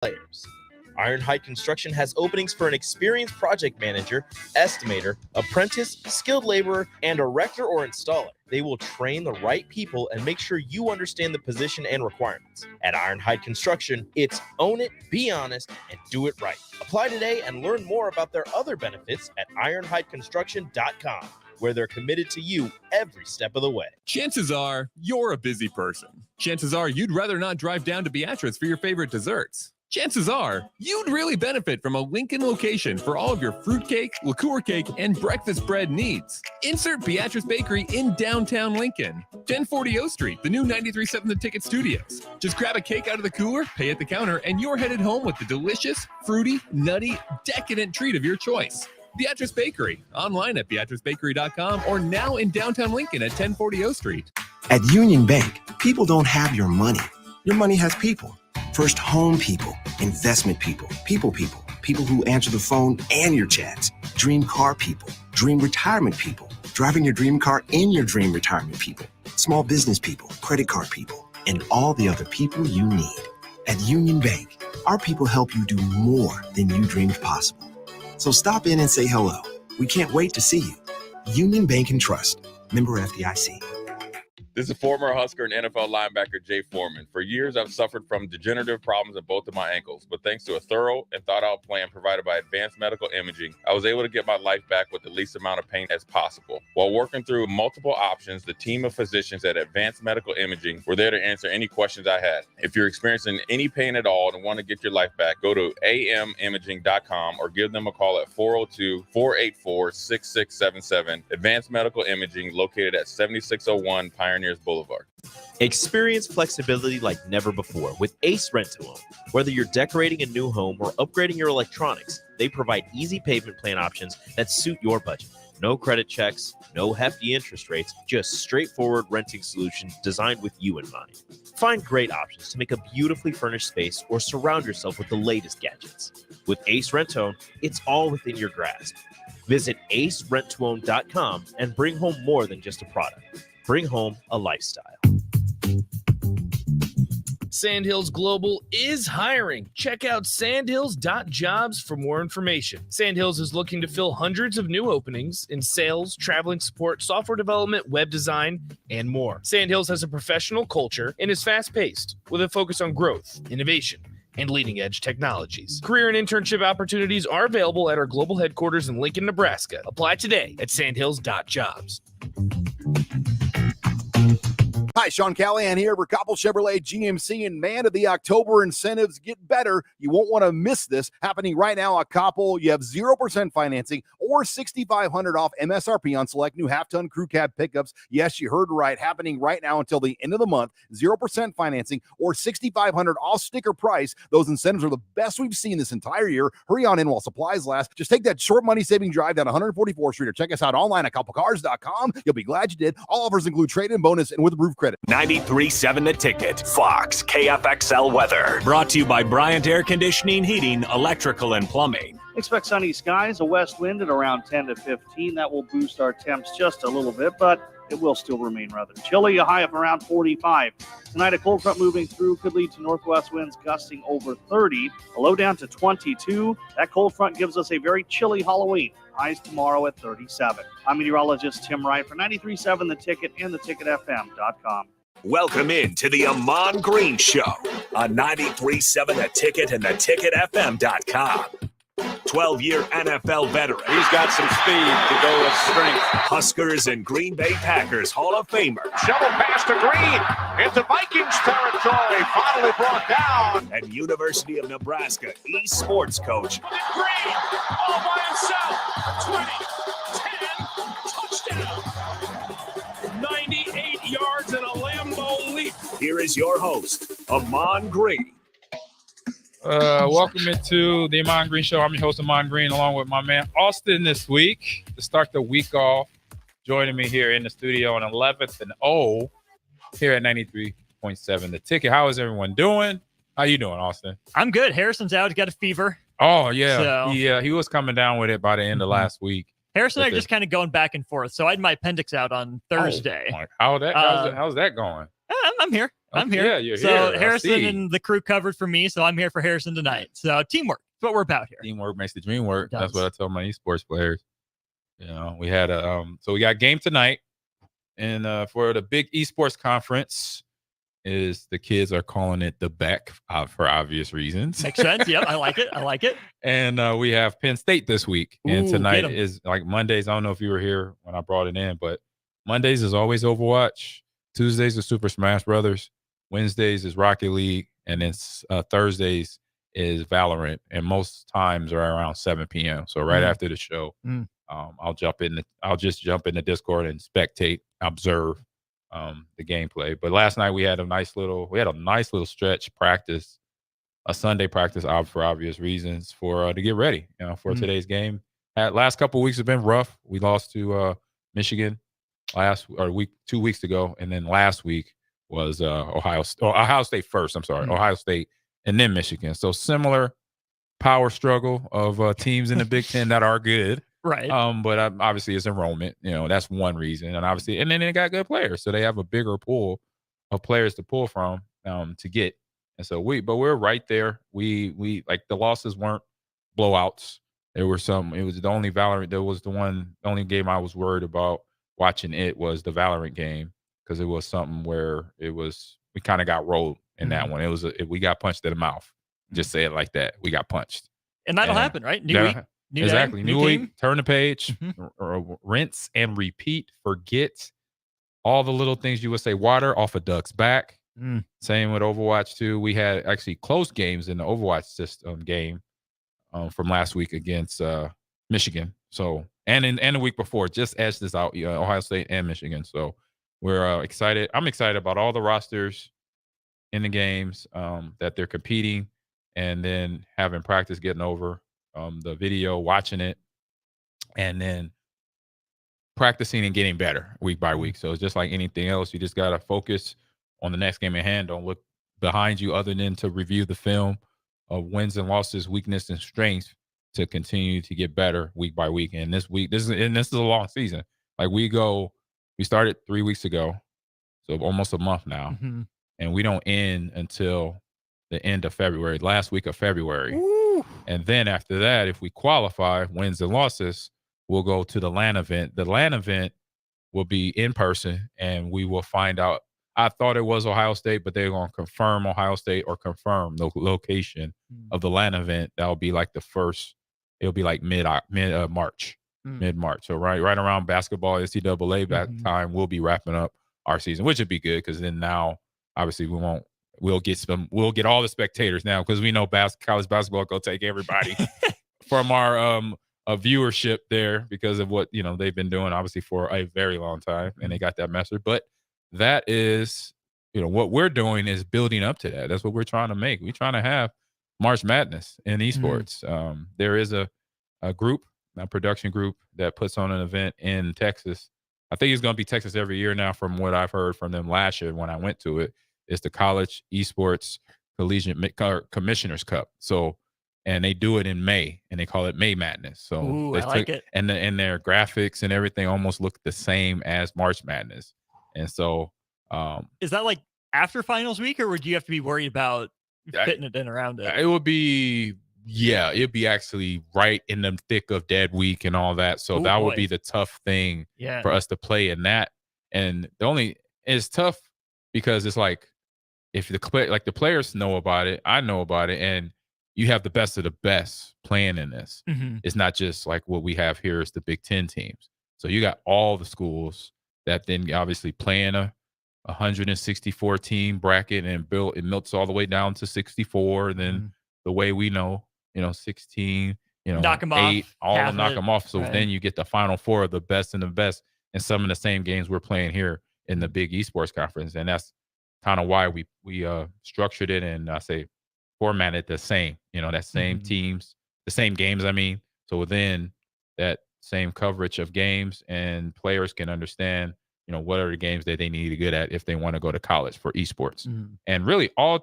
layers. Ironhide Construction has openings for an experienced project manager, estimator, apprentice, skilled laborer, and erector or installer. They will train the right people and make sure you understand the position and requirements. At Ironhide Construction, it's own it, be honest, and do it right. Apply today and learn more about their other benefits at ironhideconstruction.com, where they're committed to you every step of the way. Chances are you're a busy person. Chances are you'd rather not drive down to Beatrice for your favorite desserts. Chances are you'd really benefit from a Lincoln location for all of your fruitcake, liqueur cake, and breakfast bread needs. Insert Beatrice Bakery in downtown Lincoln, 1040 O Street, the new 93.7 The Ticket Studios. Just grab a cake out of the cooler, pay at the counter, and you're headed home with the delicious, fruity, nutty, decadent treat of your choice. Beatrice Bakery, online at beatricebakery.com or now in downtown Lincoln at 1040 O Street. At Union Bank, people don't have your money. Your money has people. First home people, investment people, people who answer the phone and your chats, dream car people, dream retirement people, driving your dream car in your dream retirement people, small business people, credit card people, and all the other people you need. At Union Bank, our people help you do more than you dreamed possible. So stop in and say hello. We can't wait to see you. Union Bank and Trust. Member FDIC. This is former Husker and NFL linebacker Jay Foreman. For years, I've suffered from degenerative problems in both of my ankles, but thanks to a thorough and thought-out plan provided by Advanced Medical Imaging, I was able to get my life back with the least amount of pain as possible. While working through multiple options, the team of physicians at Advanced Medical Imaging were there to answer any questions I had. If you're experiencing any pain at all and want to get your life back, go to amimaging.com or give them a call at 402-484-6677. Advanced Medical Imaging, located at 7601 Pioneers Boulevard. Experience flexibility like never before with Ace Rent-to-Own. Whether you're decorating a new home or upgrading your electronics, they provide easy payment plan options that suit your budget. No credit checks, no hefty interest rates, just straightforward renting solutions designed with you in mind. Find great options to make a beautifully furnished space or surround yourself with the latest gadgets. With Ace Rent-to-Own, it's all within your grasp. Visit acerentoown.com and bring home more than just a product. Bring home a lifestyle. Sandhills Global is hiring. Check out sandhills.jobs for more information. Sandhills is looking to fill hundreds of new openings in sales, traveling support, software development, web design, and more. Sandhills has a professional culture and is fast-paced with a focus on growth, innovation, and leading-edge technologies. Career and internship opportunities are available at our global headquarters in Lincoln, Nebraska. Apply today at sandhills.jobs. Hi, Sean Callahan here for Coppell Chevrolet GMC, and man, the October incentives get better. You won't want to miss this. Happening right now at Coppell, you have 0% financing or $6,500 off MSRP on select new half-ton crew cab pickups. Yes, you heard right. Happening right now until the end of the month. 0% financing or $6,500 off sticker price. Those incentives are the best we've seen this entire year. Hurry on in while supplies last. Just take that short money-saving drive down 144th Street or check us out online at CoppellCars.com. You'll be glad you did. All offers include trade-in bonus and with roof credit. 93.7 The Ticket, Fox, KFXL weather. Brought to you by Bryant Air Conditioning, Heating, Electrical, and Plumbing. Expect sunny skies, a west wind at around 10 to 15. That will boost our temps just a little bit, but it will still remain rather chilly, a high of around 45. Tonight, a cold front moving through could lead to northwest winds gusting over 30, a low down to 22. That cold front gives us a very chilly Halloween. Highs tomorrow at 37. I'm meteorologist Tim Wright for 93.7 The Ticket and theticketfm.com. Welcome in to the Ahman Green Show on 93.7 The Ticket and theticketfm.com. 12-year NFL veteran. He's got some speed to go with strength. Huskers and Green Bay Packers Hall of Famer. Shovel pass to Green into Vikings territory. Finally brought down. And University of Nebraska esports coach. Green all by himself. 20, 10, touchdown. 98 yards and a Lambeau leap. Here is your host, Ahman Green. Welcome into the Ahman Green Show. I'm your host, Ahman Green, along with my man Austin this week to start the week off. Joining me here in the studio on 11th and O here at 93.7 The Ticket. How is everyone doing? How you doing, Austin? I'm good. Harrison's out. He's got a fever. Oh, yeah. So. He was coming down with it by the end of last week. Harrison and I are just kind of going back and forth. So I had my appendix out on Thursday. How's that going? I'm here. I'm here. Yeah, you're so here. Harrison and the crew covered for me, so I'm here for Harrison tonight. So teamwork. That's what we're about here. Teamwork makes the dream work. That's what I tell my esports players. We had so we got a game tonight, and for the big esports conference, the kids are calling it the Beck for obvious reasons. Makes sense. Yep, I like it. And we have Penn State this week, and tonight is like Mondays. I don't know if you were here when I brought it in, but Mondays is always Overwatch. Tuesdays is Super Smash Brothers. Wednesdays is Rocket League, and then Thursdays is Valorant. And most times are around 7 p.m. So right after the show, I'll just jump in the Discord and spectate, observe the gameplay. But last night we had a nice little stretch practice, a Sunday practice for obvious reasons to get ready for today's game. Last couple of weeks have been rough. We lost to Michigan 2 weeks ago, and then last week was Ohio State first. I'm sorry, Ohio State, and then Michigan. So similar power struggle of teams in the Big Ten that are good. Right. But obviously it's enrollment. That's one reason. And then they got good players. So they have a bigger pool of players to pull from to get. And so we're right there. We like the losses weren't blowouts. It was the only Valorant. There was the only game I was worried about watching was the Valorant game, because it was something where we kind of got rolled in that one. We got punched in the mouth. Just say it like that. We got punched. And that'll happen, right? New week. Exactly. New week, turn the page, rinse and repeat. Forget all the little things you would say. Water off a duck's back. Same with Overwatch 2. We had actually close games in the Overwatch system game from last week against Michigan. So and the week before, just edged this out, Ohio State and Michigan. So we're excited. I'm excited about all the rosters in the games that they're competing, and then having practice, getting over the video, watching it, and then practicing and getting better week by week. So it's just like anything else. You just got to focus on the next game at hand. Don't look behind you other than to review the film of wins and losses, weakness and strengths, to continue to get better week by week. And this is a long season. Like we started 3 weeks ago, so almost a month now, and we don't end until the end of February, last week of February. Ooh. And then after that, if we qualify, wins and losses, we'll go to the LAN event. The LAN event will be in person, and we will find out. I thought it was Ohio State, but they're going to confirm Ohio State or confirm the location of the LAN event. That'll be like the first. It'll be like mid-March. So right around basketball NCAA time, we'll be wrapping up our season, which would be good, because then now obviously we'll get all the spectators now, because we know college basketball will take everybody from our viewership there, because of what they've been doing obviously for a very long time, and they got that message. But that is what we're doing is building up to that. That's what we're trying to make. We're trying to have March Madness in esports. There is a production group that puts on an event in Texas. I think it's going to be Texas every year now, from what I've heard from them last year when I went to it. It's the College Esports Collegiate Commissioners Cup. So, and they do it in May, and they call it May Madness. So I like it. And their graphics and everything almost look the same as March Madness. And so, is that like after finals week, or would you have to be worried about fitting it in around it? It would be, it'd be actually right in the thick of dead week and all that. So that would be the tough thing for us to play in that. And it's tough because it's like, if the players know about it, I know about it, and you have the best of the best playing in this. It's not just like what we have here is the Big Ten teams. So you got all the schools that then obviously play in a 164 team bracket, and it melts all the way down to 64. And then the way we know, 16, knock them 8, off, all of them knock them off. So right. then you get the final four of the best and the best, and some of the same games we're playing here in the big esports conference. And that's kind of why we structured it and formatted the same, that same teams, the same games. I mean, so within that same coverage of games, and players can understand, what are the games that they need to get at if they want to go to college for esports. And really all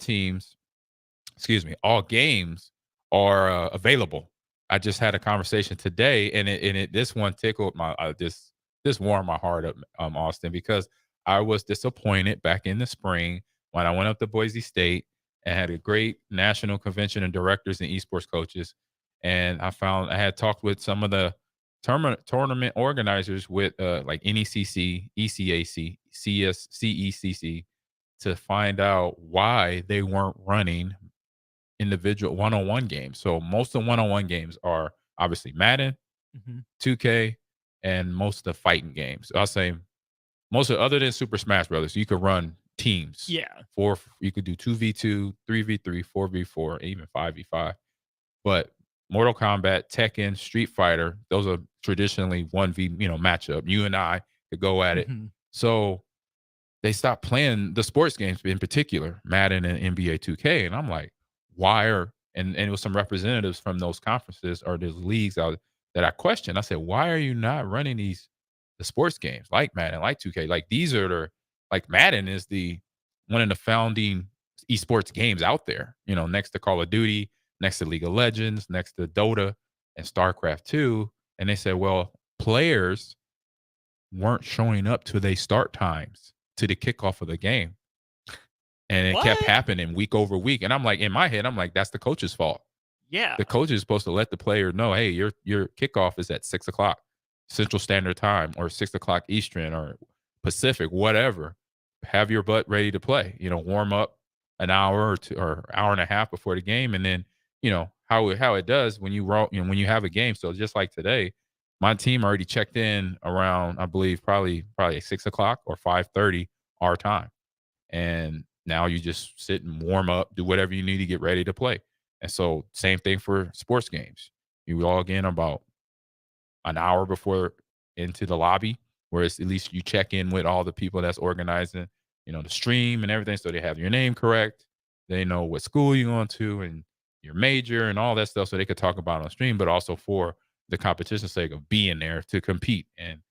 games are available. I just had a conversation today, and this one tickled my this warmed my heart up, Austin, because I was disappointed back in the spring when I went up to Boise State and had a great national convention of directors and esports coaches, and I had talked with some of the tournament organizers with like NECC, ECAC, CECC to find out why they weren't running individual one-on-one games. So most of the one-on-one games are obviously Madden, 2K, and most of the fighting games. I'll say most of other than Super Smash Brothers, you could run teams. Yeah. You could do 2v2, 3v3, 4v4, even 5v5. But Mortal Kombat, Tekken, Street Fighter, those are traditionally 1v, matchup. You and I could go at it. So they stopped playing the sports games in particular, Madden and NBA 2K. And I'm like, and it was some representatives from those conferences or those leagues out that I questioned. I said, why are you not running the sports games like Madden, like 2K? Like these are like Madden is one of the founding esports games out there, next to Call of Duty, next to League of Legends, next to Dota and StarCraft 2. And they said, well, players weren't showing up to their start times to the kickoff of the game. And it kept happening week over week. And I'm like, in my head, I'm like, that's the coach's fault. Yeah. The coach is supposed to let the player know, hey, your kickoff is at 6 o'clock Central Standard Time or 6 o'clock Eastern or Pacific, whatever. Have your butt ready to play. Warm up an hour or two or hour and a half before the game. And then, how it does when you when you have a game. So just like today, my team already checked in around, I believe, probably 6 o'clock or 5:30 our time. And now you just sit and warm up, do whatever you need to get ready to play. And so same thing for sports games. You log in about an hour before into the lobby, where at least you check in with all the people that's organizing, the stream and everything. So they have your name correct. They know what school you're going to and your major and all that stuff. So they could talk about it on stream, but also for the competition's sake of being there to compete. And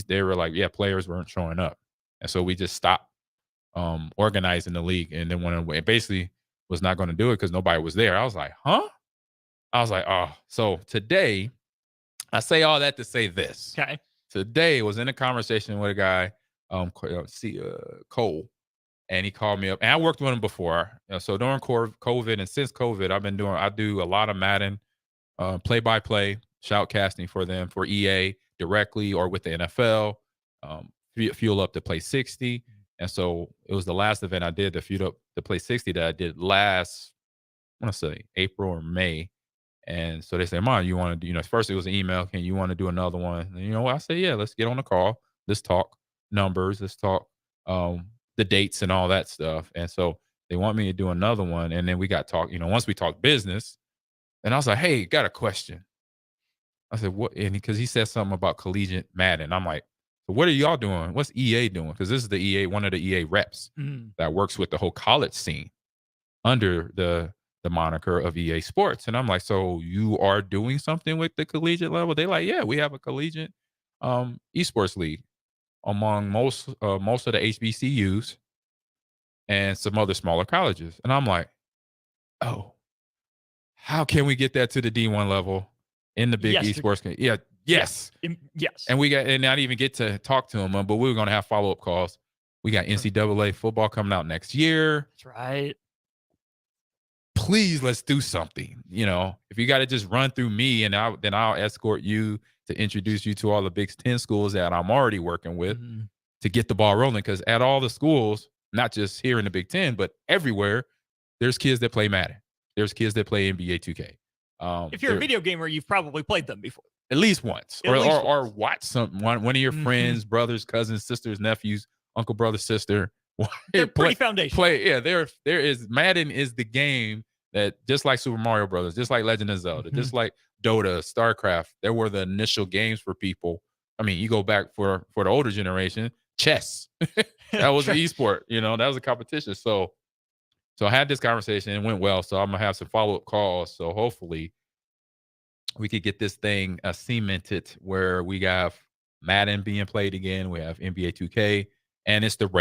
they were like, yeah, players weren't showing up. And so we just stopped organizing the league, and then it basically was not going to do it because nobody was there. I was like, huh? I was like, oh. So today, I say all that to say this. Okay. Today was in a conversation with a guy, Cole, and he called me up. And I worked with him before. So during COVID and since COVID, I do a lot of Madden play-by-play, shoutcasting for them, for EA directly or with the NFL, fuel up to Play 60. And so it was the last event I did to fuel up the Play 60 that I did last, I want to say April or May. And so they said, Ahman, you want to do, first it was an email. Can you want to do another one? And you know what? I said, yeah, let's get on the call. Let's talk numbers. Let's talk the dates and all that stuff. And so they want me to do another one. And then we got once we talked business, and I was like, hey, got a question. I said, what? And because he said something about collegiate Madden. I'm like, so what are y'all doing? What's EA doing? Because this is one of the EA reps that works with the whole college scene under the moniker of EA Sports. And I'm like, so you are doing something with the collegiate level? They like, yeah, we have a collegiate esports league among most of the HBCUs and some other smaller colleges. And I'm like, oh, how can we get that to the D1 level in the big esports game? Yeah. Yes. Yes. And not even get to talk to him, but we were going to have follow-up calls. We got NCAA football coming out next year. That's right. Please, let's do something. If you got to just run through me, and then I'll escort you to introduce you to all the Big Ten schools that I'm already working with to get the ball rolling. Because at all the schools, not just here in the Big Ten, but everywhere, there's kids that play Madden. There's kids that play NBA 2K. If you're a video gamer, you've probably played them before. At least once. Or watch one of your friends, brothers, cousins, sisters, nephews, uncle, brother, sister. They're pretty foundational. There is Madden is the game that, just like Super Mario Brothers, just like Legend of Zelda, just like Dota, StarCraft, there were the initial games for people. I mean, you go back for the older generation, chess. That was an esport, that was a competition. So I had this conversation and it went well. So I'm gonna have some follow-up calls. So hopefully we could get this thing cemented where we have Madden being played again. We have NBA 2K, and it's just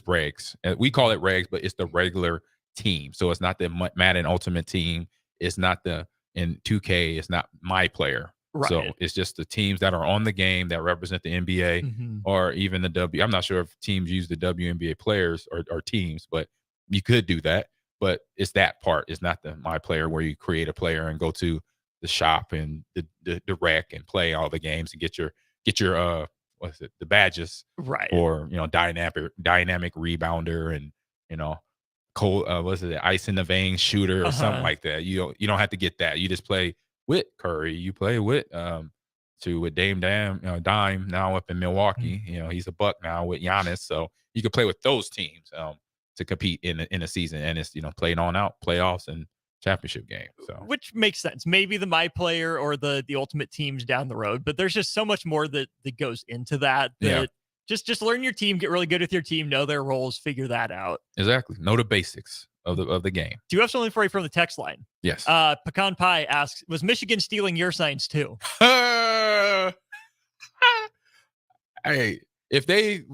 regs. We call it regs, but it's the regular team. So it's not the Madden Ultimate Team. It's not the in 2K, it's not my player. Right. So it's just the teams that are on the game that represent the NBA or even the W. I'm not sure if teams use the WNBA players or teams, but you could do that. But it's that part. It's not the my player where you create a player and go to the shop and the rec and play all the games and get your what's it, the badges, Right. or dynamic rebounder and cold what's it, ice in the vein shooter or something like that. You don't have to get that. You just play with Curry. You play with Dame now up in Milwaukee. He's a buck now with Giannis, so you could play with those teams to compete in a season, and it's playing on out playoffs and championship game. So which makes sense. Maybe the my player or the ultimate teams down the road, but there's just so much more that goes into that. Just learn your team, get really good with your team, know their roles, figure that out. Exactly. Know the basics of the game. Do you have something for you from the text line? Yes. Pecan Pie asks, was Michigan stealing your signs too? Hey, if they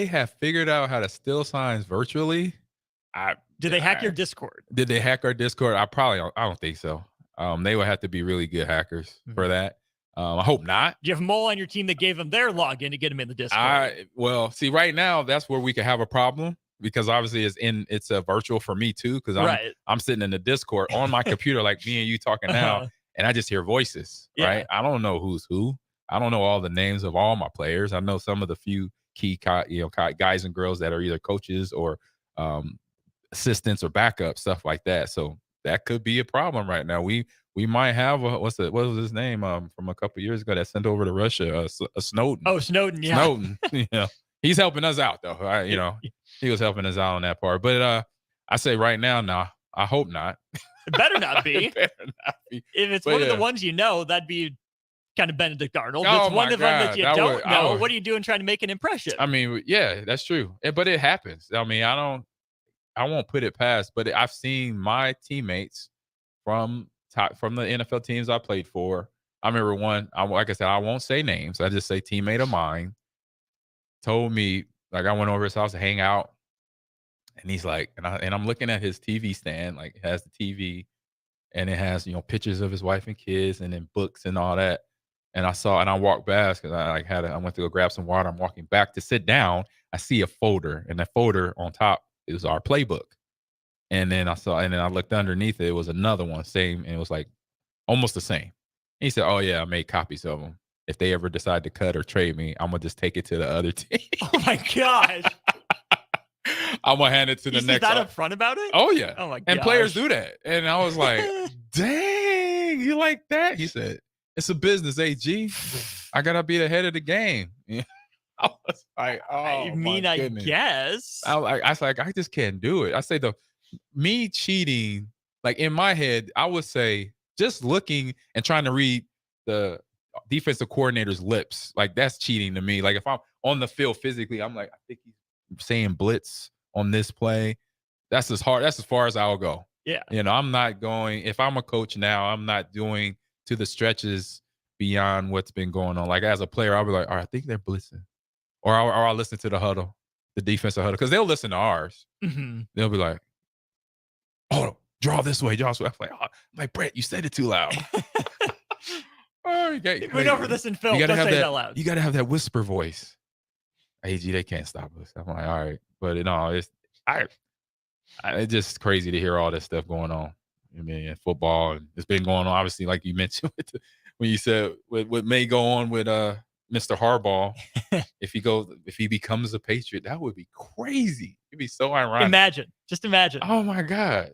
have figured out how to steal signs virtually, did they hack your Discord? Did they hack our Discord? I don't think so. They would have to be really good hackers for that. I hope not. Do you have a mole on your team that gave them their login to get them in the Discord? Well, see, right now that's where we could have a problem, because obviously it's a virtual for me too, because I'm sitting in the Discord on my computer like me and you talking now, and I just hear voices. Right? I don't know who's who. I don't know all the names of all my players. I know some of the few key guys and girls that are either coaches or assistants or backup, stuff like that. So that could be a problem right now. We might have what was his name from a couple of years ago that sent over to Russia, Snowden. Oh, Snowden, yeah. Snowden. He's helping us out though. He was helping us out on that part. But I say right now, nah, I hope not. It better not be. It better not be. If it's one of the ones that'd be kind of Benedict Arnold. If it's one of them that you don't know, what are you doing trying to make an impression? I mean, yeah, that's true. But it happens. I mean, I won't put it past, but I've seen my teammates from the NFL teams I played for. I remember one, like I said, I won't say names. I just say teammate of mine told me, like, I went over his house to hang out, and he's like, and I'm looking at his TV stand, like it has the TV, and it has pictures of his wife and kids, and then books and all that. And I walked past because I went to go grab some water. I'm walking back to sit down. I see a folder, and that folder on top is our playbook. And then I looked underneath it. It was another one, same, and it was like almost the same. And he said, "Oh yeah, I made copies of them. If they ever decide to cut or trade me, I'm gonna just take it to the other team." Oh my gosh! I'm gonna hand it to the next. Is that upfront about it? Oh yeah. Oh my god! And players do that. And I was like, "Dang, you like that?" He said, "It's a business, AG. I gotta be the head of the game." I was like, "Oh, I mean, I guess." I was like, I just can't do it. I say me cheating, like in my head, I would say just looking and trying to read the defensive coordinator's lips, like that's cheating to me. Like if I'm on the field physically, I'm like, I think he's saying blitz on this play. That's as far as I'll go. Yeah. I'm not going, if I'm a coach now, I'm not doing to the stretches beyond what's been going on. Like as a player, I'll be like, all right, I think they're blitzing. Or I'll listen to the huddle, the defensive huddle, because they'll listen to ours. Mm-hmm. They'll be like, "Oh, draw this way, draw this way." I'm like, Brett, you said it too loud. We know for this in film. Don't say it out loud. You got to have that whisper voice. AG, they can't stop us. I'm like, all right, but it's just crazy to hear all this stuff going on. I mean, in football, and it's been going on. Obviously, like you mentioned, when you said what may go on with Mr. Harbaugh, if he becomes a Patriot, that would be crazy. It'd be so ironic. Just imagine. Oh my God.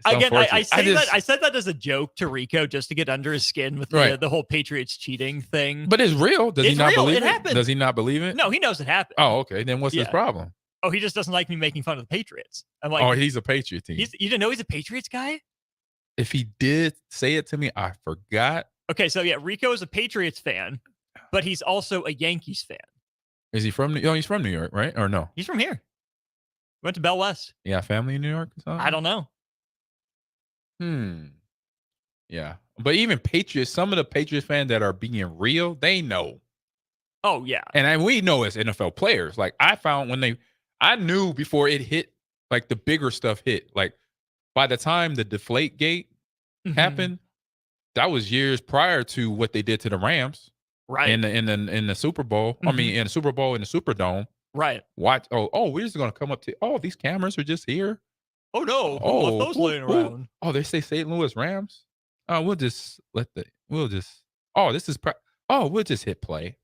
Again, I said that as a joke to Rico just to get under his skin with the whole Patriots cheating thing. But it's real. Does he not believe it? Happened. Does he not believe it? No, he knows it happened. Oh, okay. Then what's his problem? Oh, he just doesn't like me making fun of the Patriots. I'm like, oh, he's a Patriot team. You didn't know he's a Patriots guy? If he did say it to me, I forgot. Okay, so yeah, Rico is a Patriots fan, but he's also a Yankees fan. Is he from? He's from New York, right? Or no? He's from here. Went to Bell West. Yeah, family in New York or something? I don't know. Yeah, but even Patriots, some of the Patriots fans that are being real, they know. Oh yeah, and we know as NFL players. Like I found I knew before it hit, like the bigger stuff hit. Like by the time the Deflate Gate happened, that was years prior to what they did to the Rams. Right. In the Super Bowl. I mean, in the Super Bowl in the Superdome. Right. Watch. We're just gonna come up to. These cameras are just here. Oh no! Who left those laying around? Oh, they say St. Louis Rams. We'll just this is. We'll just hit play.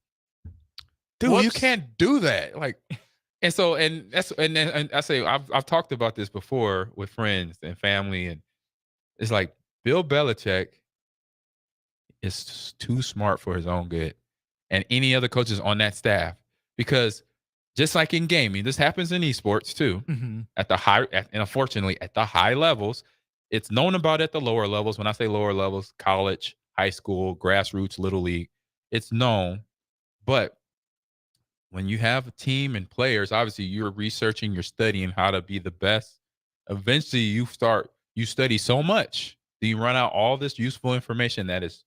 Dude, you can't do that. Like, and I say I've talked about this before with friends and family, and it's like Bill Belichick is too smart for his own good, and any other coaches on that staff, because just like in gaming, this happens in esports too. At the high, and unfortunately at the high levels, it's known about at the lower levels. When I say lower levels, college, high school, grassroots, little league, it's known. But when you have a team and players, obviously you're researching, you're studying how to be the best. Eventually, you study so much that you run out all this useful information that is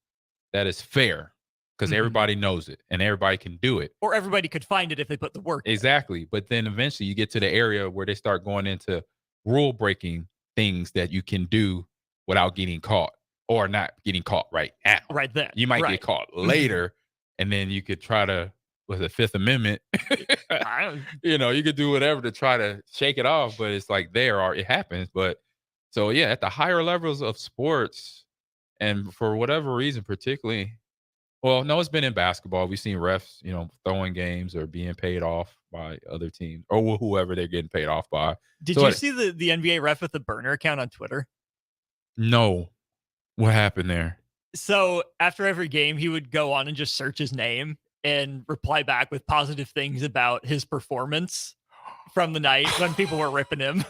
fair, because everybody knows it and everybody can do it. Or everybody could find it if they put the work in. Exactly. But then eventually you get to the area where they start going into rule breaking things that you can do without getting caught, or not getting caught right now. Right then. You might get caught later, and then you could try to, with the Fifth Amendment, you could do whatever to try to shake it off, but it's like it happens. But so yeah, at the higher levels of sports, and for whatever reason, particularly, well, no, it's been in basketball. We've seen refs, throwing games or being paid off by other teams or whoever they're getting paid off by. Did you see the NBA ref with the burner account on Twitter? No. What happened there? So after every game, he would go on and just search his name and reply back with positive things about his performance from the night when people were ripping him.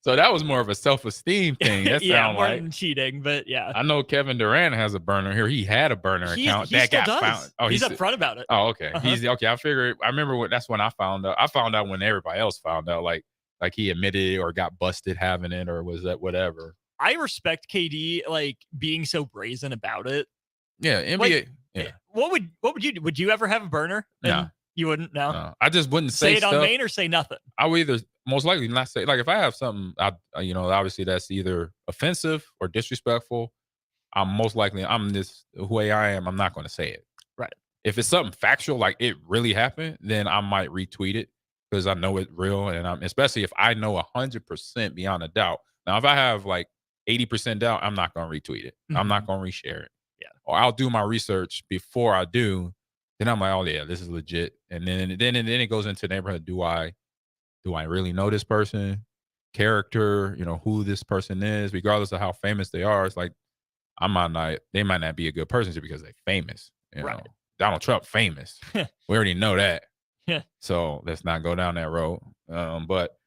So that was more of a self-esteem thing. That yeah, more than cheating, but yeah. I know Kevin Durant has a burner here. He had a burner account that got found. Oh, he's upfront about it. Oh, okay. He's okay. I figured. I remember that's when I found out. I found out when everybody else found out. Like he admitted it or got busted having it, or was that whatever. I respect KD being so brazen about it. Yeah, NBA. Yeah. What would you do? Would you ever have a burner? No. You wouldn't? No. I just wouldn't say it stuff on main or say nothing. I would either most likely not say, like, if I have something, obviously that's either offensive or disrespectful. I'm this way I am. I'm not going to say it. Right. If it's something factual, like it really happened, then I might retweet it because I know it's real, and especially if I know 100% beyond a doubt. Now, if I have 80% doubt, I'm not going to retweet it. I'm not going to reshare it. Yeah. Or I'll do my research before I do. Then I'm like, oh yeah, this is legit. And then it goes into the neighborhood. Do I really know this person? Character, who this person is, regardless of how famous they are. It's like they might not be a good person just because they're famous. Right. Donald Trump famous. We already know that. Yeah. So let's not go down that road. But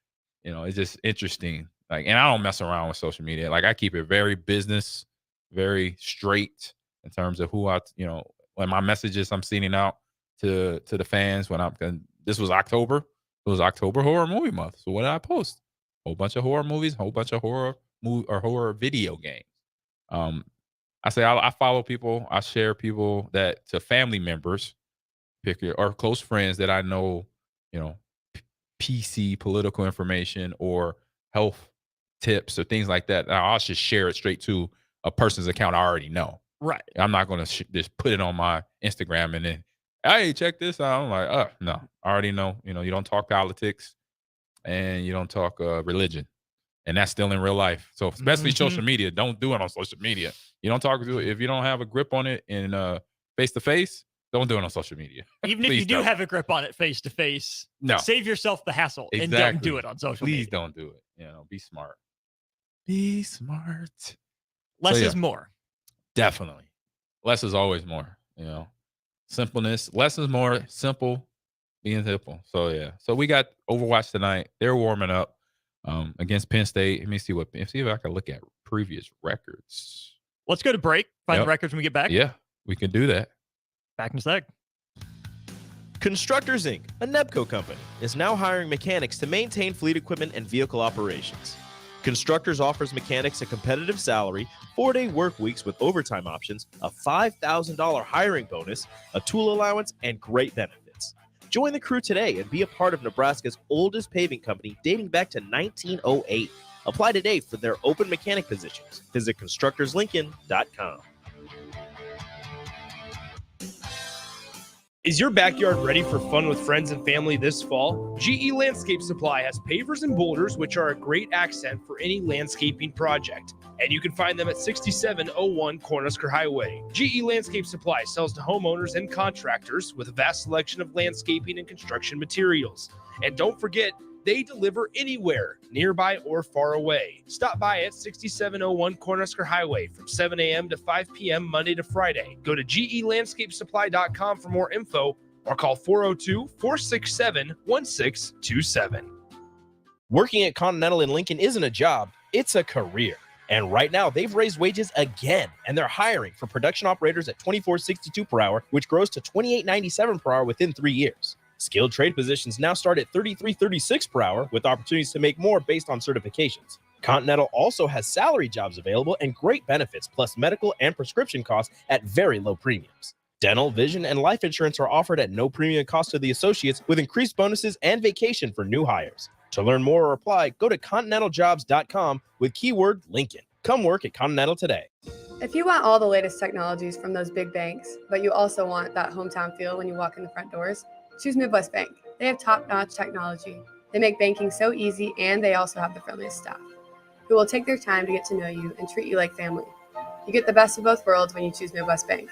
it's just interesting. And I don't mess around with social media. I keep it very business, very straight in terms of who when my messages I'm sending out to the fans this was October. It was October Horror Movie Month. So what did I post? A whole bunch of horror movies, a whole bunch of horror video games. I say I follow people, I share people to family members, or close friends that I know, PC political information or health tips or things like that. I'll just share it straight to a person's account I already know. Right. I'm not going to just put it on my Instagram and then, hey, check this out. I'm like, no, I already know. You don't talk politics and you don't talk religion. And that's still in real life. So especially social media, don't do it on social media. You don't talk to it. If you don't have a grip on it in face-to-face, don't do it on social media. Even if you do have a grip on it face-to-face, no. Save yourself the hassle and don't do it on social media. Please don't do it. Be smart. Be smart. Less is more. Definitely. Less is always more, Simpleness. Less is more. Simple. Being simple. So, yeah. So, we got Overwatch tonight. They're warming up against Penn State. Let me see if I can look at previous records. Let's go to break. Find the records when we get back. Yeah, we can do that. Back in a sec. Constructors, Inc., a Nebco company, is now hiring mechanics to maintain fleet equipment and vehicle operations. Constructors offers mechanics a competitive salary, 4-day work weeks with overtime options, a $5,000 hiring bonus, a tool allowance, and great benefits. Join the crew today and be a part of Nebraska's oldest paving company dating back to 1908. Apply today for their open mechanic positions. Visit constructorslincoln.com. Is your backyard ready for fun with friends and family this fall? GE Landscape Supply has pavers and boulders, which are a great accent for any landscaping project. And you can find them at 6701 Cornhusker Highway. GE Landscape Supply sells to homeowners and contractors with a vast selection of landscaping and construction materials. And don't forget, they deliver anywhere, nearby or far away. Stop by at 6701 Cornhusker Highway from 7 a.m. to 5 p.m. Monday to Friday. Go to gelandscapesupply.com for more info or call 402-467-1627. Working at Continental in Lincoln isn't a job, it's a career. And right now, they've raised wages again, and they're hiring for production operators at $24.62 per hour, which grows to $28.97 per hour within 3 years. Skilled trade positions now start at $33.36 per hour, with opportunities to make more based on certifications. Continental also has salary jobs available and great benefits, plus medical and prescription costs at very low premiums. Dental, vision, and life insurance are offered at no premium cost to the associates, with increased bonuses and vacation for new hires. To learn more or apply, go to continentaljobs.com with keyword Lincoln. Come work at Continental today. If you want all the latest technologies from those big banks, but you also want that hometown feel when you walk in the front doors, choose Midwest Bank. They have top-notch technology. They make banking so easy, and they also have the friendliest staff who will take their time to get to know you and treat you like family. You get the best of both worlds when you choose Midwest Bank.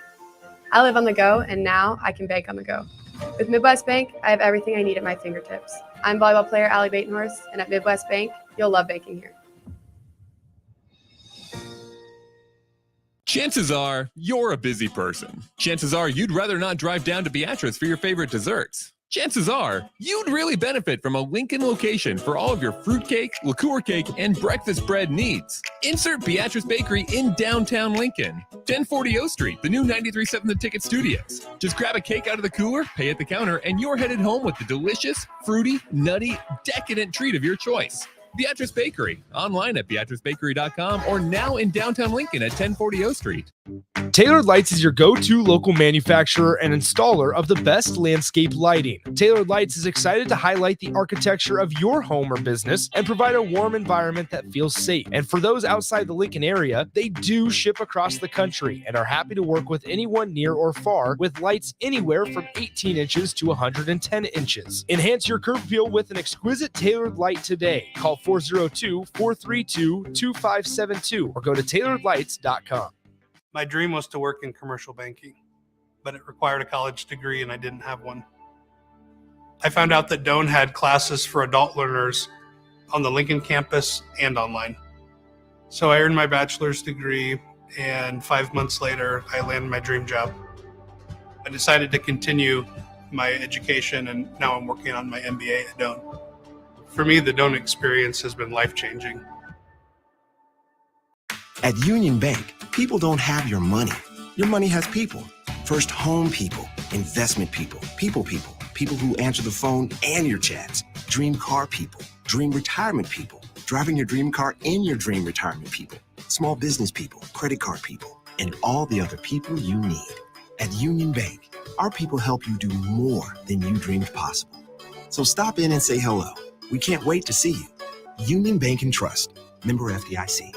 I live on the go, and now I can bank on the go. With Midwest Bank, I have everything I need at my fingertips. I'm volleyball player Allie Batenhorst, and at Midwest Bank, you'll love banking here. Chances are you're a busy person. Chances are you'd rather not drive down to Beatrice for your favorite desserts. Chances are you'd really benefit from a Lincoln location for all of your fruitcake, liqueur cake, and breakfast bread needs. Insert Beatrice Bakery in downtown Lincoln. 1040 O Street, the new 93.7 The Ticket Studios. Just grab a cake out of the cooler, pay at the counter, and you're headed home with the delicious, fruity, nutty, decadent treat of your choice. Beatrice Bakery, online at beatricebakery.com or now in downtown Lincoln at 1040 O Street. Tailored Lights is your go-to local manufacturer and installer of the best landscape lighting. Tailored Lights is excited to highlight the architecture of your home or business and provide a warm environment that feels safe. And for those outside the Lincoln area, they do ship across the country and are happy to work with anyone near or far with lights anywhere from 18 inches to 110 inches. Enhance your curb appeal with an exquisite Tailored Light today. Call 402-432-2572 or go to tailoredlights.com. My dream was to work in commercial banking, but it required a college degree and I didn't have one. I found out that Doane had classes for adult learners on the Lincoln campus and online. So I earned my bachelor's degree, and 5 months later, I landed my dream job. I decided to continue my education, and now I'm working on my MBA at Doane. For me, the Doane experience has been life-changing. At Union Bank, people don't have your money. Your money has people. First home people, investment people, people who answer the phone and your chats, dream car people, dream retirement people, driving your dream car in your dream retirement people, small business people, credit card people, and all the other people you need. At Union Bank, our people help you do more than you dreamed possible. So stop in and say hello. We can't wait to see you. Union Bank and Trust, member FDIC.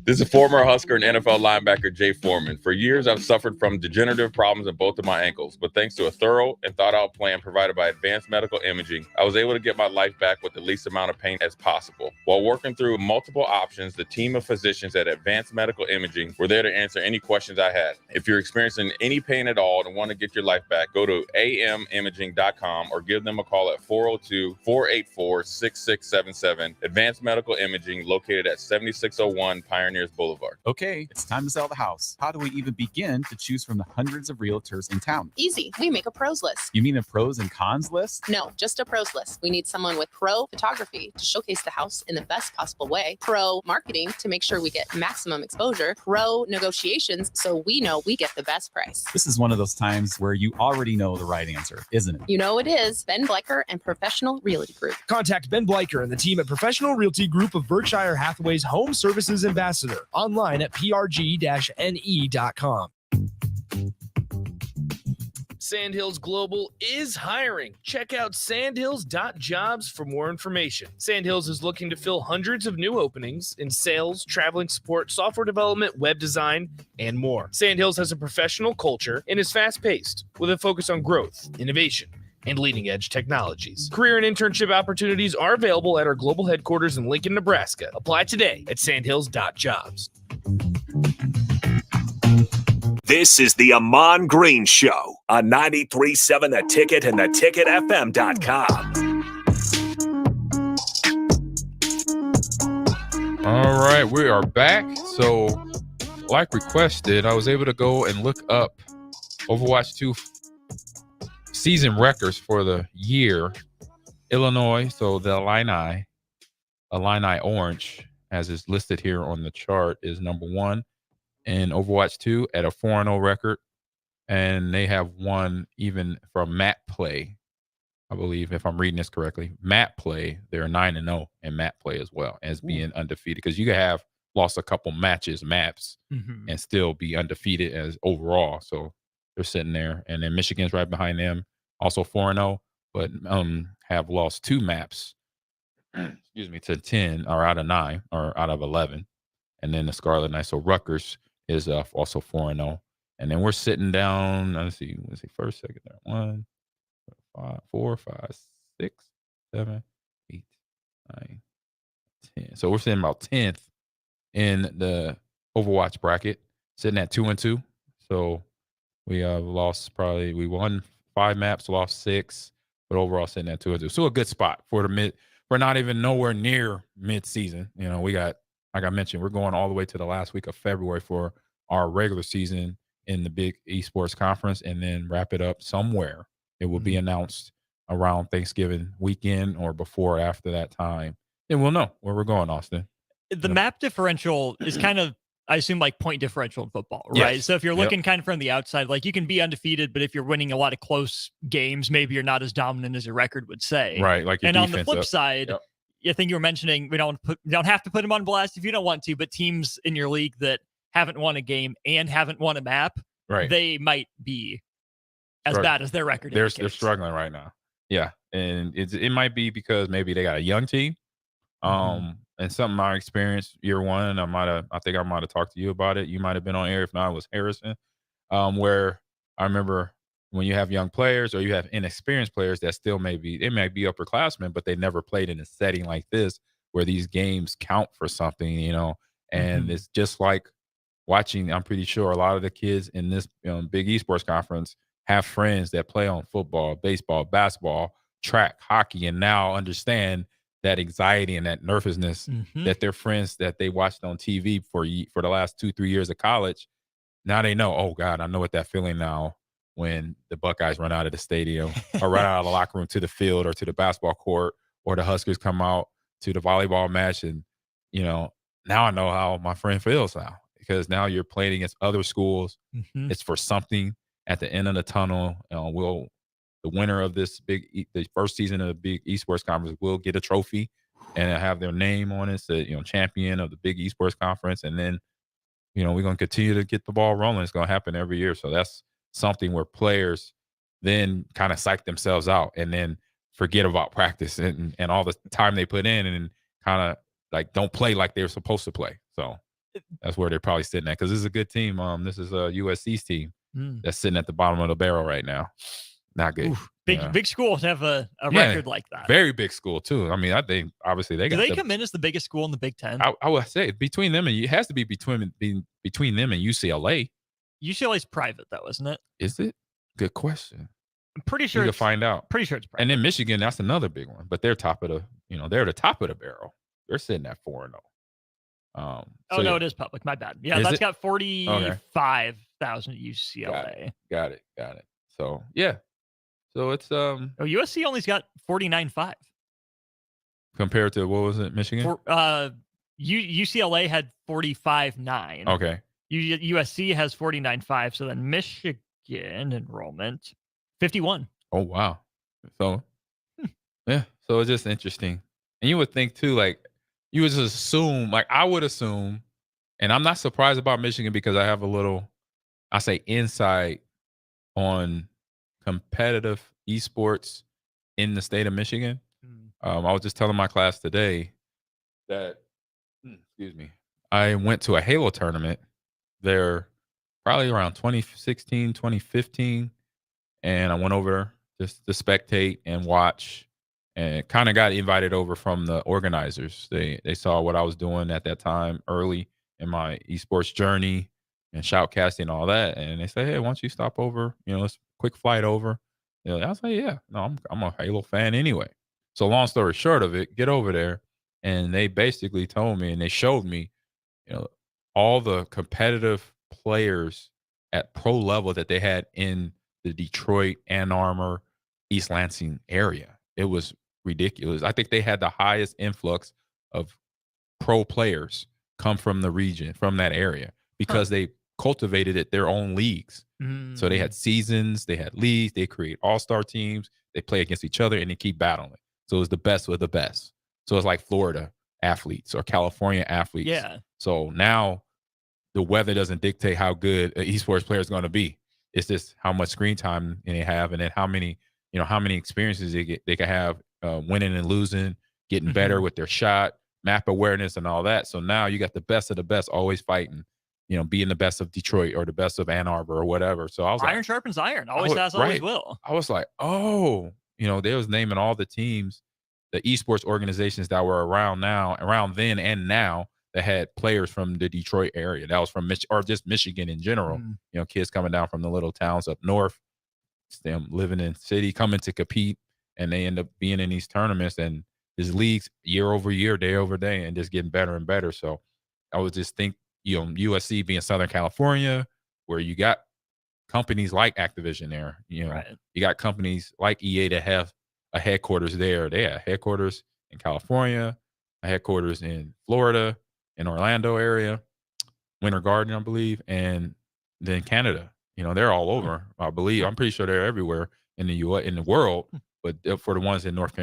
This is former Husker and NFL linebacker Jay Foreman. For years, I've suffered from degenerative problems in both of my ankles, but thanks to a thorough and thought-out plan provided by Advanced Medical Imaging, I was able to get my life back with the least amount of pain as possible. While working through multiple options, the team of physicians at Advanced Medical Imaging were there to answer any questions I had. If you're experiencing any pain at all and want to get your life back, go to amimaging.com or give them a call at 402-484-6677. Advanced Medical Imaging, located at 7601 Pioneers Boulevard. Okay, it's time to sell the house. How do we even begin to choose from the hundreds of realtors in town? Easy. We make a pros list. You mean a pros and cons list? No, just a pros list. We need someone with pro photography to showcase the house in the best possible way, pro marketing to make sure we get maximum exposure, pro negotiations so we know we get the best price. This is one of those times where you already know the right answer, isn't it? You know it is. Ben Bleicher and Professional Realty Group. Contact Ben Bleicher and the team at Professional Realty Group of Berkshire Hathaway's Home Services Ambassador online at prg-ne.com. Sandhills Global is hiring. Check out sandhills.jobs for more information. Sandhills is looking to fill hundreds of new openings in sales, traveling support, software development, web design, and more. Sandhills has a professional culture and is fast-paced with a focus on growth, innovation, and leading-edge technologies. Career and internship opportunities are available at our global headquarters in Lincoln, Nebraska. Apply today at sandhills.jobs. This is the Ahman Green Show on 93.7 The Ticket and theticketfm.com. All right, we are back. So, like requested, I was able to go and look up Overwatch 2 season records for the year. Illinois, so the Illini Orange, as is listed here on the chart, is number 1 in Overwatch 2 at a 4-0 record. And they have won even from map play, I believe, if I'm reading this correctly. Map play, they're 9-0 in map play as well as being undefeated. Because you could have lost a couple maps, and still be undefeated as overall. So they're sitting there. And then Michigan's right behind them, also 4-0, but have lost 2 maps, to 10 or out of 9 or out of 11. And then the Scarlet Knights. So Rutgers is also 4-0. And then we're sitting down. Let's see, first, second, third. 1, 4, 5, 6, 7, 8, 9, 10. So we're sitting about 10th in the Overwatch bracket, sitting at 2-2. So we we won 5 maps, lost 6, but overall sitting at 2-2. So a good spot for we're not even nowhere near mid-season. We got, like I mentioned, we're going all the way to the last week of February for our regular season in the big esports conference, and then wrap it up somewhere. It will be announced around Thanksgiving weekend or before or after that time. And we'll know where we're going, Austin. The map differential is kind of, I assume, like point differential in football, right? Yes. So if you're looking kind of from the outside, like you can be undefeated, but if you're winning a lot of close games, maybe you're not as dominant as your record would say. Right. Like your and on the defense flip up. side, I think you were mentioning we don't have to put them on blast if you don't want to, but teams in your league that haven't won a game and haven't won a map, they might be as bad as their record. They're struggling right now. Yeah. And it might be because maybe they got a young team. And something I experienced year 1, I think I might have talked to you about it. You might have been on air. If not, it was Harrison, where I remember when you have young players or you have inexperienced players that still may be upperclassmen, but they never played in a setting like this where these games count for something, and it's just like watching. I'm pretty sure a lot of the kids in this big esports conference have friends that play on football, baseball, basketball, track, hockey, and now understand that anxiety and that nervousness that their friends that they watched on TV for the last 2-3 years of college, now they know, oh God, I know what that feeling now when the Buckeyes run out of the stadium or run out of the locker room to the field or to the basketball court, or the Huskers come out to the volleyball match. And, now I know how my friend feels now, because now you're playing against other schools. It's for something at the end of the tunnel. The winner of this the first season of the big esports conference will get a trophy and have their name on it. So, champion of the big esports conference. And then, we're going to continue to get the ball rolling. It's going to happen every year. So that's something where players then kind of psych themselves out and then forget about practice and all the time they put in, and kind of like don't play like they're supposed to play. So that's where they're probably sitting at, because this is a good team. This is a USC's team that's sitting at the bottom of the barrel right now. Not good. Oof, big school to have a record like that. Very big school too. I mean, I think obviously they got. Do they come in as the biggest school in the Big Ten? I would say between them and it has to be between them and UCLA. UCLA's private though, isn't it? Is it? Good question. I'm pretty sure. You can find out. Pretty sure it's private. And then Michigan, that's another big one. But they're top of the. They're the top of the barrel. They're sitting at 4-0. No, it is public. My bad. Yeah, that's got 45,000 at UCLA. Got it. So yeah. So it's USC only's got 49.5 compared to, what was it, Michigan? UCLA had 45.9. Okay. USC has 49.5. So then Michigan enrollment 51. Oh wow. So yeah. So it's just interesting, and you would think too, like you would just assume, like I would assume, and I'm not surprised about Michigan because I have a little, I say, insight on competitive esports in the state of Michigan. I was just telling my class today that, excuse me, I went to a Halo tournament there probably around 2016, 2015. And I went over just to spectate and watch, and kind of got invited over from the organizers. They saw what I was doing at that time early in my esports journey and shoutcasting and all that. And they said, hey, why don't you stop over? Let's quick flight over. I was like, yeah, no, I'm a Halo fan anyway. So long story short of it, get over there. And they basically told me and they showed me, all the competitive players at pro level that they had in the Detroit, Ann Arbor, East Lansing area. It was ridiculous. I think they had the highest influx of pro players come from the region, from that area, because they cultivated it their own leagues. So they had seasons, they had leagues, they create all-star teams, they play against each other, and they keep battling. So it was the best with the best. So it's like Florida athletes or California athletes. Yeah. So now the weather doesn't dictate how good an esports player is going to be. It's just how much screen time they have, and then how many experiences they can have, winning and losing, getting better with their shot, map awareness, and all that. So now you got the best of the best always fighting, being the best of Detroit or the best of Ann Arbor or whatever. So I was iron sharpens iron. Always has, always will. I was like, oh, they was naming all the teams, the esports organizations that were around then and now, that had players from the Detroit area. That was from or just Michigan in general. Kids coming down from the little towns up north, them living in city, coming to compete, and they end up being in these tournaments and these leagues year over year, day over day, and just getting better and better. So I would just think, USC being Southern California, where you got companies like Activision there, you got companies like EA that have a headquarters there. They have headquarters in California, a headquarters in Florida, in Orlando area, Winter Garden, I believe, and then Canada. They're all over. I believe. I'm pretty sure they're everywhere in the U.S. in the world. But for the ones in North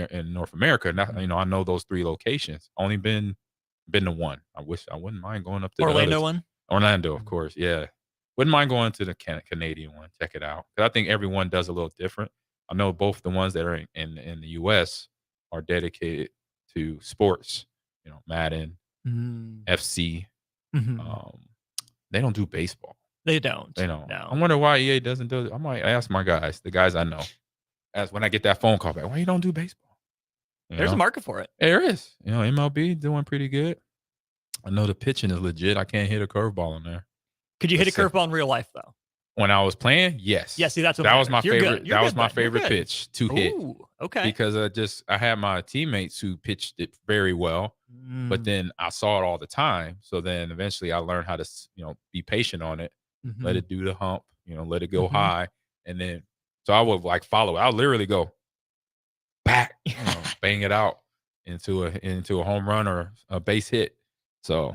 America, I know those 3 locations. Only been to one. I wouldn't mind going up to Orlando one. Orlando, of course. Yeah, wouldn't mind going to the Canadian one. Check it out. Because I think everyone does a little different. I know both the ones that are in the U.S. are dedicated to sports. Madden. FC. They don't do baseball. They don't. They don't. No. I wonder why EA doesn't do it. I might ask my guys, the guys I know, as when I get that phone call back, why you don't do baseball? There's a market for it. There is. MLB doing pretty good. I know the pitching is legit. I can't hit a curveball in there. Could you hit a curveball in real life though? When I was playing, yes. Yeah, see, that's what that was my You're favorite. good. That was good, my then. You're favorite good. pitch to hit. Ooh, okay. Because I had my teammates who pitched it very well, but then I saw it all the time. So then eventually I learned how to, be patient on it, let it do the hump, let it go high, and then so I would like follow it. I'll literally go back, bang it out into a home run or a base hit. So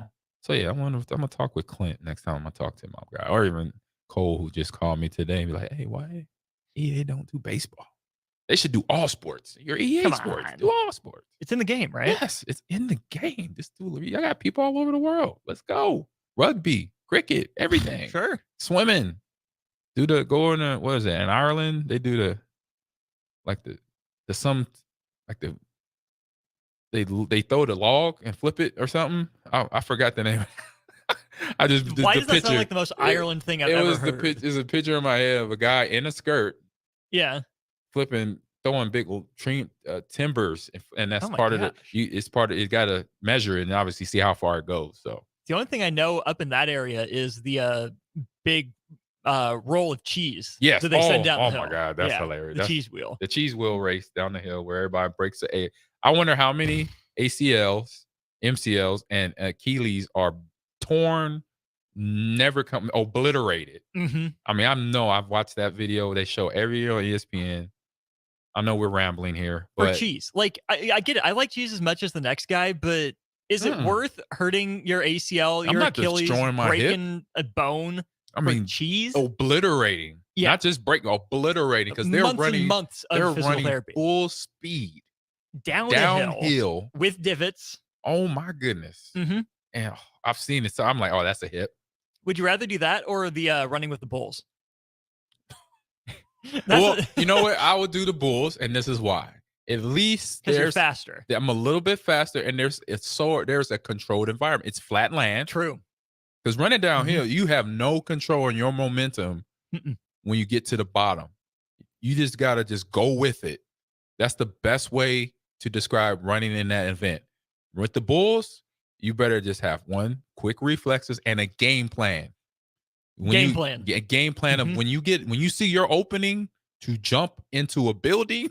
yeah, I'm gonna talk with Clint next time I talk to my guy, or even Cole, who just called me today and be like, hey, why EA don't do baseball? They should do all sports. Your EA Come sports. on. Do all sports. It's in the game, right? Yes, it's in the game. Just do it. I got people all over the world. Let's go. Rugby, cricket, everything. Sure. Swimming. Go in what is it? In Ireland, they do they throw the log and flip it or something. I forgot the name. I just Why does that sound like the most Ireland thing I've ever heard? It's a picture in my head of a guy in a skirt. Yeah. Throwing big timbers, and that's Oh my part of gosh. it's part of it. Got to measure it and obviously see how far it goes. So The only thing I know up in that area is the big roll of cheese. yes, that they send down the oh hill. my god, that's Yeah, hilarious. The That's cheese wheel. the cheese wheel race down the hill where everybody breaks a. I wonder how many ACLs, MCLs, and Achilles are torn, never come obliterated. I mean, I know I've watched that video. They show every year on ESPN. I know we're rambling here, but For cheese. Like, I get it. I like cheese as much as the next guy, but is it worth hurting your ACL, I'm your not Achilles, destroying my hip. breaking a bone I for mean, cheese? obliterating. Yeah. Not just breaking, obliterating, because they're Months and running months of they're physical running therapy. full speed Downhill with divots. Oh my goodness. And I've seen it, so I'm like, oh, that's a hip. Would you rather do that or the running with the bulls? Well, you know what? I would do the Bulls, and this is why. At least because you're faster. I'm a little bit faster, and there's a controlled environment. It's flat land. True. Because running downhill, you have no control in your momentum when you get to the bottom. You just gotta just go with it. That's the best way to describe running in that event. With the Bulls, you better just have one quick reflexes and a game plan. Game plan of when you see your opening to jump into a building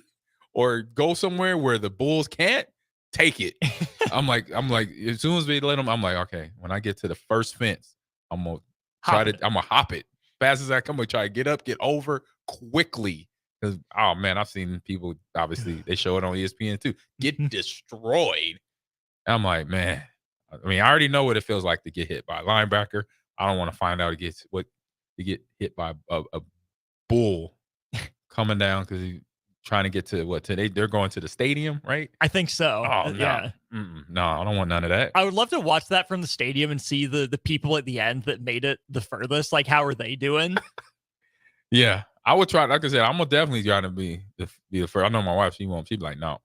or go somewhere where the Bulls can't, take it. I'm like, as soon as we let them, I'm like, okay, when I get to the first fence, I'm gonna hop it fast as I come. I'm gonna try to get up, get over quickly. Because oh man, I've seen people, obviously they show it on ESPN too, get destroyed. I'm like, man, I mean, I already know what it feels like to get hit by a linebacker. I don't want to find out to get hit by a bull coming down because he's trying to get to they're going to the stadium, right? I think so. Oh no. Yeah. No, I don't want none of that. I would love to watch that from the stadium and see the people at the end that made it the furthest. Like, how are they doing? Yeah, I would try. Like I said, I'm gonna definitely try to be the first. I know my wife. She won't. She'd be like, no,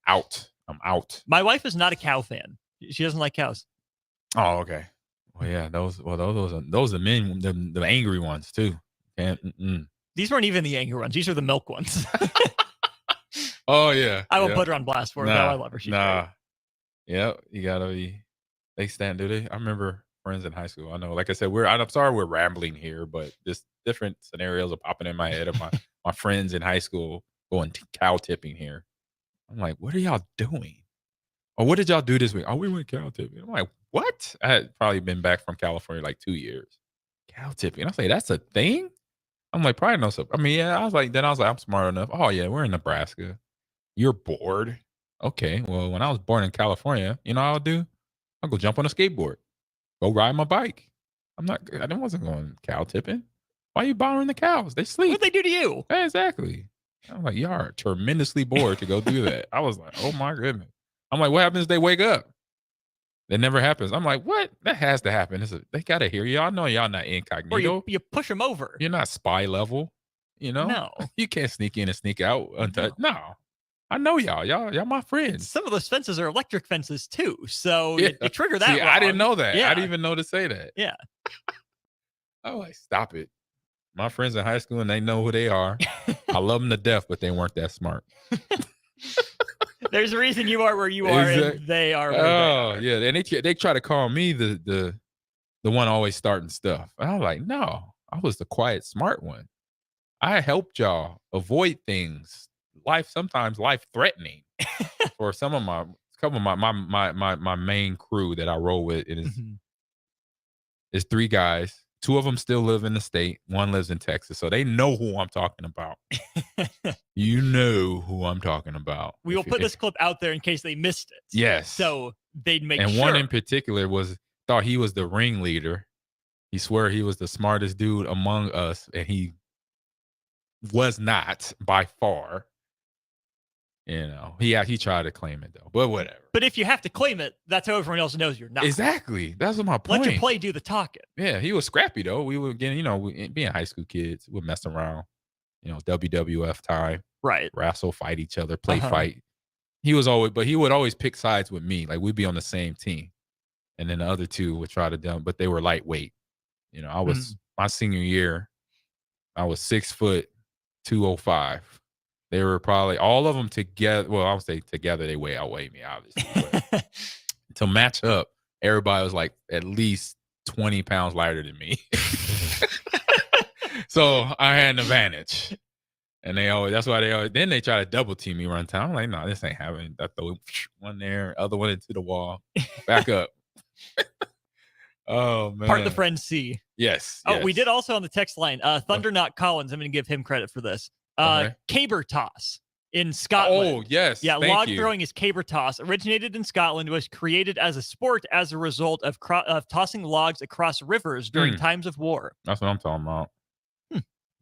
out. I'm out. My wife is not a cow fan. She doesn't like cows. Oh, okay. Well, yeah, those are men, the angry ones too. These weren't even the angry ones. These are the milk ones. Oh yeah. I won't put her on blast for it. No, I love her. She's great. Yeah, you gotta be. They stand, do they? I remember friends in high school. I know, like I said, I'm sorry we're rambling here, but just different scenarios are popping in my head of my friends in high school going cow tipping here. I'm like, what are y'all doing? Or what did y'all do this week? Oh, we went cow tipping. I'm like, what? I had probably been back from California like 2 years. Cow tipping. I was like, that's a thing? I'm like, probably no. I mean, yeah, I was like, I'm smart enough. Oh, yeah, we're in Nebraska. You're bored. Okay, well, when I was born in California, you know what I'll do? I'll go jump on a skateboard. Go ride my bike. I wasn't going cow tipping. Why are you bothering the cows? They sleep. What'd they do to you? Yeah, exactly. I'm like, y'all are tremendously bored to go do that. I was like, oh my goodness. I'm like, what happens if they wake up? That never happens. I'm like, what? That has to happen. They got to hear you. I know y'all not incognito. Or you push them over. You're not spy level. You know? No. You can't sneak in and sneak out. No. I know y'all. Y'all my friends. Some of those fences are electric fences too. So you trigger that. See, I didn't know that. Yeah. I didn't even know to say that. Yeah. I was like, stop it. My friends in high school, and they know who they are. I love them to death, but they weren't that smart. There's a reason you are where you are, and they are where they are. Yeah. And they try to call me the one always starting stuff. And I'm like, no, I was the quiet, smart one. I helped y'all avoid things. Sometimes life threatening for some of my main crew that I roll with. It is 3 guys. 2 of them still live in the state. 1 lives in Texas. So they know who I'm talking about. You know who I'm talking about. We will put this clip out there in case they missed it. Yes. So they'd make and sure. One in particular thought he was the ringleader. He swore he was the smartest dude among us, and he was not by far. You know, he tried to claim it though, but whatever. But if you have to claim it, that's how everyone else knows you're not. Exactly. That's what my point. Let your play do the talking. Yeah, he was scrappy though. We were getting, being high school kids, we'd mess around. WWF time. Right. Wrestle, fight each other, play fight. He would always pick sides with me. Like we'd be on the same team. And then the other 2 would try to but they were lightweight. I was my senior year, I was 6 foot 205. They were probably all of them together. Well, I would say together they outweigh me, obviously. But to match up, everybody was like at least 20 pounds lighter than me. So I had an advantage. And that's why then they try to double team me run time. I'm like, no, this ain't happening. I throw one there, other one into the wall, back up. Oh man. Part of the friend C. Yes. Oh, we did also on the text line. Thunder Knock Collins. I'm going to give him credit for this. Caber toss in Scotland. Oh, yes. Yeah, log throwing is caber toss. Originated in Scotland, was created as a sport as a result of tossing logs across rivers during times of war. That's what I'm talking about.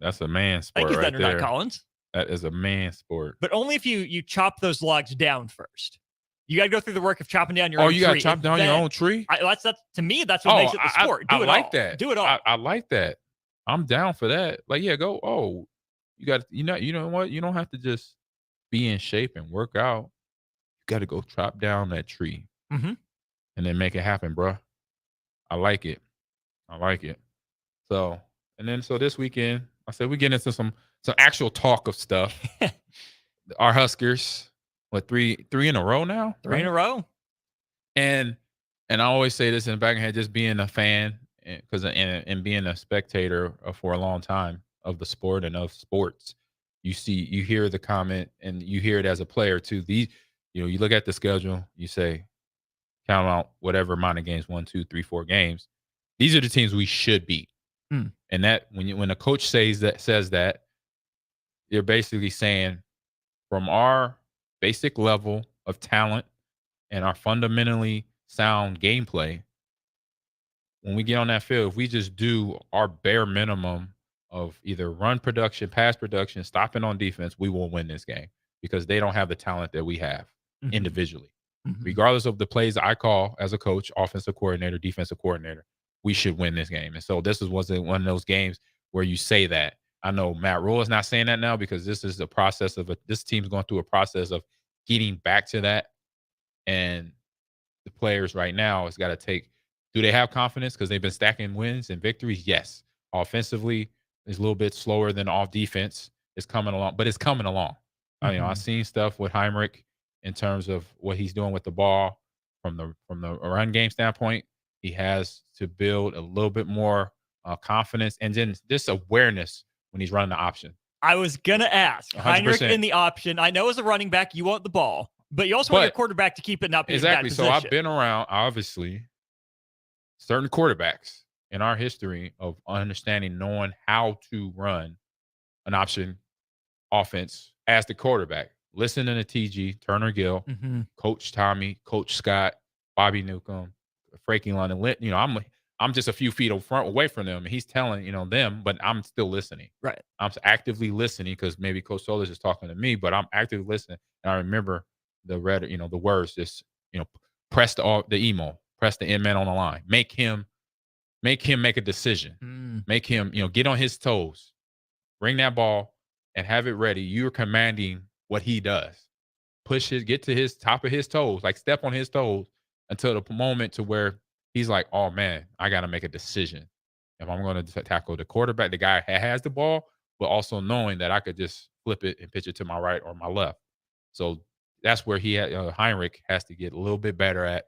That's a man sport. Thank you, right Thunder there. Knock Collins. That is a man sport. But only if you chop those logs down first. You got to go through the work of chopping down your own tree. Oh, you got to chop down your own tree? That's to me, that's what makes it the sport. Do it like all. that. Do it all. I like that. I'm down for that. Like, yeah, go. Oh, you know what? You don't have to just be in shape and work out. You got to go chop down that tree Mm-hmm. and then make it happen, bro. I like it. So, and then so this weekend, I said we get into some actual talk of stuff. Our Huskers, what, three in a row now? 3 in a row. And I always say this in the back of my head, just being a fan and being a spectator for a long time of the sport and of sports, you hear the comment and you hear it as a player too. You look at the schedule, you say, count out whatever amount of games, 1, 2, 3, 4 games. These are the teams we should beat. And that when a coach says that, you're basically saying from our basic level of talent and our fundamentally sound gameplay, when we get on that field, if we just do our bare minimum of either run production, pass production, stopping on defense, we will win this game because they don't have the talent that we have individually. Regardless of the plays I call as a coach, offensive coordinator, defensive coordinator, we should win this game. And so this wasn't one of those games where you say that. I know Matt Rule is not saying that now because this is the process of this team's going through a process of getting back to that. And the players right now has got to take, do they have confidence because they've been stacking wins and victories? Yes. Offensively, it's a little bit slower than off defense. It's coming along, but it's coming along. I've seen stuff with Heinrich in terms of what he's doing with the ball from the run game standpoint. He has to build a little bit more confidence and then this awareness when he's running the option. I was going to ask. 100%. Heinrich in the option. I know as a running back, you want the ball, but you also want your quarterback to keep it up. Exactly. So I've been around, obviously, certain quarterbacks in our history of understanding, knowing how to run an option offense as the quarterback. Listening to TG, Turner Gill, Coach Tommy, Coach Scott, Bobby Newcomb, Frankie London. I'm just a few feet away from them, and he's telling them, but I'm still listening. Right. I'm actively listening because maybe Coach Solis is talking to me, but I'm actively listening. And I remember the words, just press the emo, press the end man on the line, make him make a decision, make him get on his toes, bring that ball, and have it ready. You're commanding what he does. Get to his top of his toes, like step on his toes until the moment to where he's like, oh man, I got to make a decision. If I'm going to tackle the quarterback, the guy has the ball, but also knowing that I could just flip it and pitch it to my right or my left. So that's where Heinrich has to get a little bit better at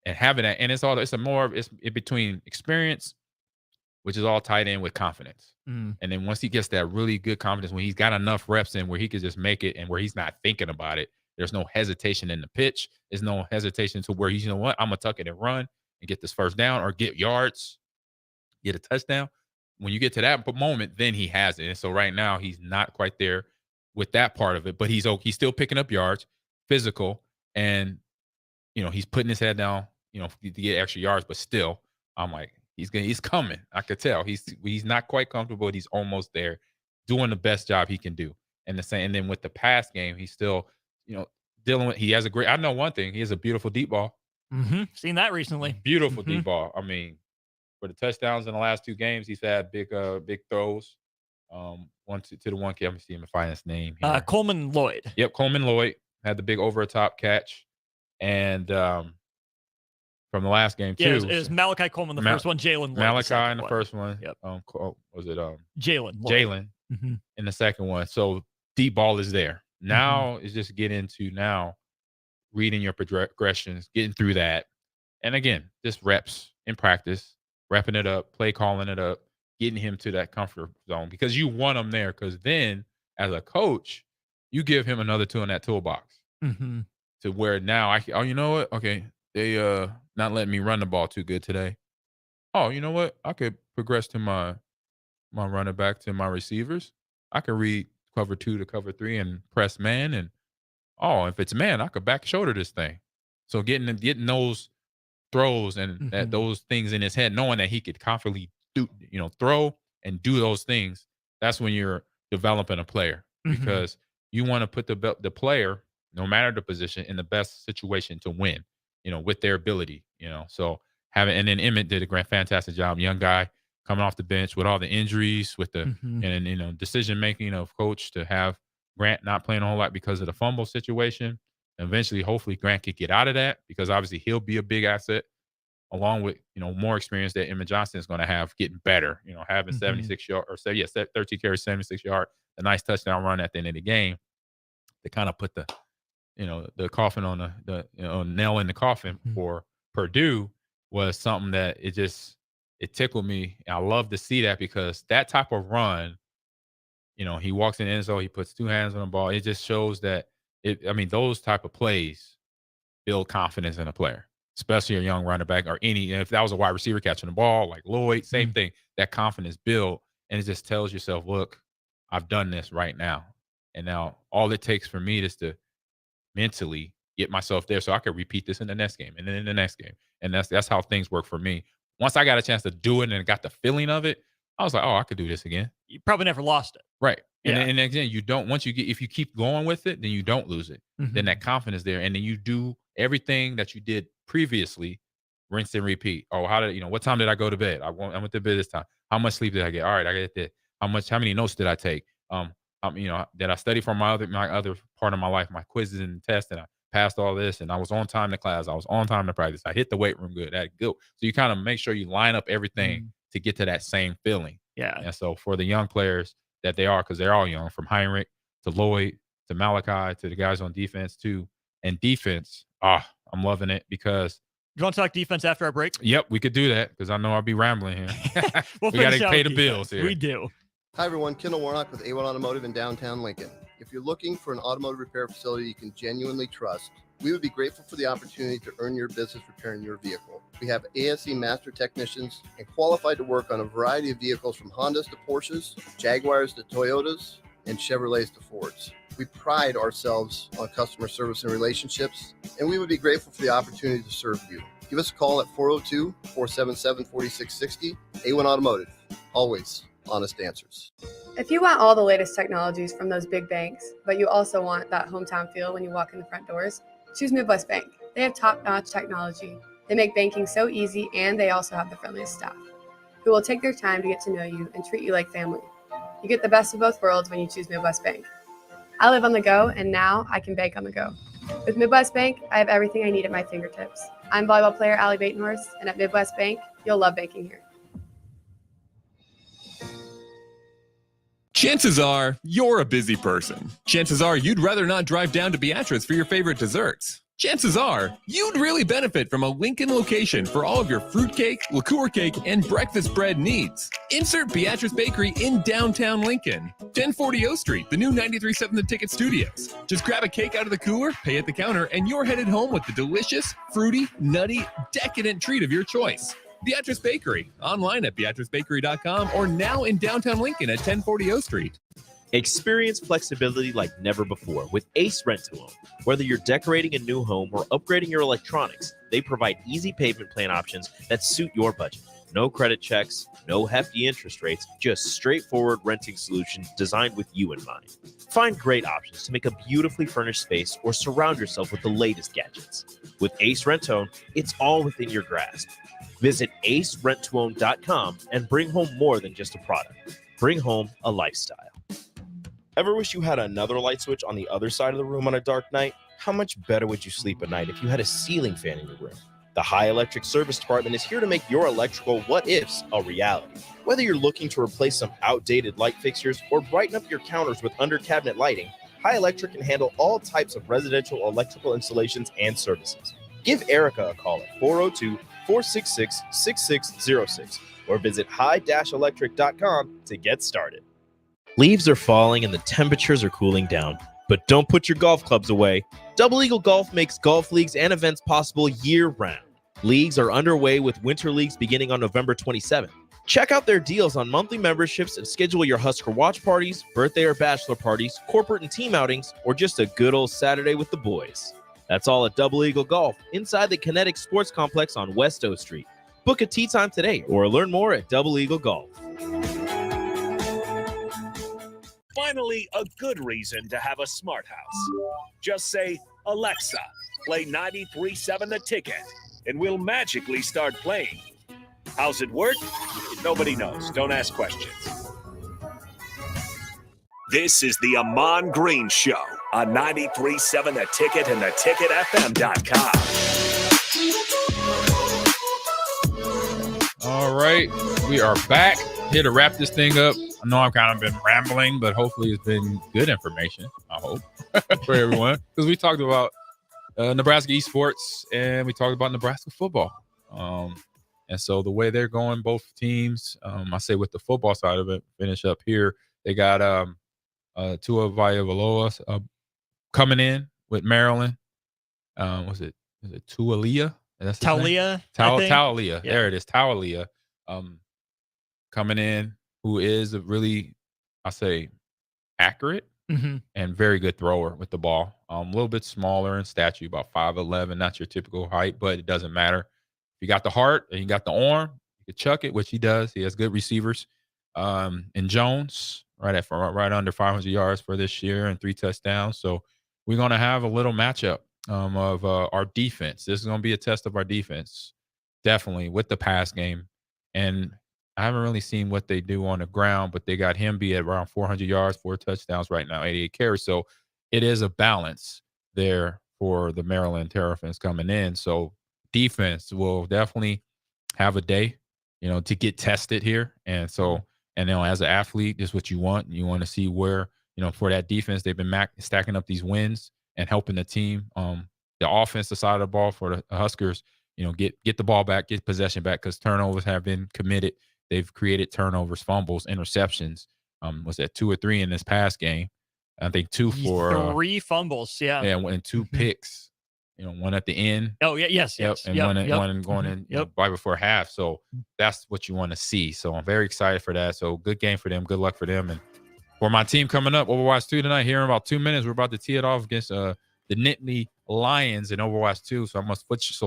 and having that. And it's in between experience, which is all tied in with confidence. And then once he gets that really good confidence, when he's got enough reps in where he could just make it and where he's not thinking about it, there's no hesitation in the pitch. There's no hesitation to where he's, I'm going to tuck it and run and get this first down or get yards, get a touchdown. When you get to that moment, then he has it. And so right now he's not quite there with that part of it, but he's still picking up yards, physical, and he's putting his head down, to get extra yards, but still, I'm like, he's coming. I could tell he's not quite comfortable, but he's almost there, doing the best job he can do. And then with the pass game, he's still, dealing with. He has I know one thing. He has a beautiful deep ball. Seen that recently. Beautiful deep ball. I mean, for the touchdowns in the last 2 games, he's had big throws. One to the one kid. Let me see him find his name. Coleman Lloyd. Yep, Coleman Lloyd had the big over the top catch, and from the last game too. Yeah, it was Malachi Coleman the first one, Jalen Lloyd. Malachi in the first one. Yep. Was it Jalen in the second one? So deep ball is there. Now is just get into reading your progressions, getting through that, and again, just reps in practice, wrapping it up, play calling it up, getting him to that comfort zone because you want him there. Because then, as a coach, you give him another tool in that toolbox to where now you know what? Okay, they not letting me run the ball too good today. Oh, you know what? I could progress to my running back to my receivers. I could read cover 2 to cover 3 and press man. And if it's man, I could back shoulder this thing. So getting those throws and those things in his head, knowing that he could confidently do, throw and do those things. That's when you're developing a player because you want to put the player, no matter the position, in the best situation to win. With their ability, so and then Emmett did a fantastic job. Young guy, coming off the bench with all the injuries, with the and decision making of coach to have Grant not playing a whole lot because of the fumble situation. And eventually, hopefully, Grant could get out of that because obviously he'll be a big asset, along with more experience that Emmett Johnson is going to have getting better. Having 76 yard 13 carries, 76 yard, a nice touchdown run at the end of the game to kind of put the the coffin on the nail in the coffin for Purdue was something that it tickled me. I love to see that because that type of run, he walks in the end zone, he puts two hands on the ball. It just shows that those type of plays build confidence in a player, especially a young running back or if that was a wide receiver catching the ball like Lloyd, same thing. That confidence build, and it just tells yourself, look, I've done this right now. And now all it takes for me is to mentally get myself there so I can repeat this in the next game and then in the next game. And that's how things work for me. Once I got a chance to do it and got the feeling of it, I was like, oh, I could do this again. You probably never lost it. Right. Yeah. And again, you don't, if you keep going with it, then you don't lose it. Then that confidence there. And then you do everything that you did previously, rinse and repeat. Oh, what time did I go to bed? I went to bed this time. How much sleep did I get? All right, I get that. How many notes did I take? Did I study for my other part of my life, my quizzes and tests, and I passed all this, and I was on time to class. I was on time to practice. I hit the weight room good. That good. So you kind of make sure you line up everything to get to that same feeling. Yeah. And so for the young players that they are, because they're all young, from Heinrich to Lloyd to Malachi to the guys on defense too, and defense, I'm loving it because. You want to talk defense after our break? Yep, we could do that because I know I'll be rambling here. We got to pay the bills here. We do. Hi, everyone. Kendall Warnock with A1 Automotive in downtown Lincoln. If you're looking for an automotive repair facility you can genuinely trust, we would be grateful for the opportunity to earn your business repairing your vehicle. We have ASE master technicians and qualified to work on a variety of vehicles from Hondas to Porsches, Jaguars to Toyotas, and Chevrolets to Fords. We pride ourselves on customer service and relationships, and we would be grateful for the opportunity to serve you. Give us a call at 402-477-4660. A1 Automotive. Always honest answers. If you want all the latest technologies from those big banks, but you also want that hometown feel when you walk in the front doors, choose Midwest Bank. They have top-notch technology. They make banking so easy, and they also have the friendliest staff who will take their time to get to know you and treat you like family. You get the best of both worlds when you choose Midwest Bank. I live on the go, and now I can bank on the go. With Midwest Bank, I have everything I need at my fingertips. I'm volleyball player Allie Batenhorst, and at Midwest Bank, you'll love banking here. Chances are you're a busy person. Chances are you'd rather not drive down to Beatrice for your favorite desserts. Chances are you'd really benefit from a Lincoln location for all of your fruitcake, liqueur cake, and breakfast bread needs. Insert Beatrice Bakery in downtown Lincoln. 1040 O Street, the new 93.7 The Ticket Studios. Just grab a cake out of the cooler, pay at the counter, and you're headed home with the delicious, fruity, nutty, decadent treat of your choice. Beatrice Bakery, online at beatricebakery.com or now in downtown Lincoln at 1040 O Street. Experience flexibility like never before with Ace Rent-to-Own. Whether you're decorating a new home or upgrading your electronics, they provide easy payment plan options that suit your budget. No credit checks, no hefty interest rates, just straightforward renting solutions designed with you in mind. Find great options to make a beautifully furnished space or surround yourself with the latest gadgets. With Ace Rent-to-Own, it's all within your grasp. Visit acerentoown.com and bring home more than just a product. Bring home a lifestyle. Ever wish you had another light switch on the other side of the room on a dark night? How much better would you sleep at night if you had a ceiling fan in your room? The High Electric Service Department is here to make your electrical what-ifs a reality. Whether you're looking to replace some outdated light fixtures or brighten up your counters with under-cabinet lighting, High Electric can handle all types of residential electrical installations and services. Give Erica a call at 402-466-6606 or visit high-electric.com to get started. Leaves are falling and the temperatures are cooling down. But don't put your golf clubs away. Double Eagle Golf makes golf leagues and events possible year-round. Leagues are underway with winter leagues beginning on November 27th. Check out their deals on monthly memberships and schedule your Husker watch parties, birthday or bachelor parties, corporate and team outings, or just a good old Saturday with the boys. That's all at Double Eagle Golf inside the Kinetic Sports Complex on West O Street. Book a tee time today or learn more at Double Eagle Golf. Finally, a good reason to have a smart house. Just say, Alexa, play 93.7 The Ticket, and we'll magically start playing. How's it work? Nobody knows. Don't ask questions. This is the Ahman Green Show on 93.7 The Ticket and theticketfm.com. All right, we are back here to wrap this thing up. I know I've kind of been rambling, but hopefully it's been good information, I hope, for everyone. Because we talked about Nebraska esports and we talked about Nebraska football. And so the way they're going, both teams, I say with the football side of it, finish up here, they got Tua Vailoa coming in with Maryland. Was it Tualia? Taulia. Taulia. Yeah. There it is. Taulia coming in, who is a really, I say, accurate and very good thrower with the ball. A little bit smaller in stature, about 5'11", not your typical height, but it doesn't matter. If you got the heart and you got the arm, you can chuck it, which he does. He has good receivers. And Jones, right under 500 yards for this year and 3 touchdowns. So we're going to have a little matchup of our defense. This is going to be a test of our defense, definitely, with the pass game. And I haven't really seen what they do on the ground, but they got him be at around 400 yards, 4 touchdowns right now, 88 carries. So it is a balance there for the Maryland Terrapins coming in. So defense will definitely have a day, to get tested here. And so, as an athlete, this is what you want. You want to see where, for that defense, they've been stacking up these wins and helping the team. The offensive side of the ball for the Huskers, get the ball back, get possession back, because turnovers have been committed. They've created turnovers, fumbles, interceptions. Was that 2 or 3 in this past game? I think 2 for 3 fumbles. Yeah. Yeah, and 2 picks. One at the end. Oh yeah, yes. And one going in right before half. So that's what you want to see. So I'm very excited for that. So good game for them. Good luck for them. And for my team coming up, Overwatch 2 tonight. Here in about 2 minutes, we're about to tee it off against the Nittany Lions in Overwatch 2. So I'm gonna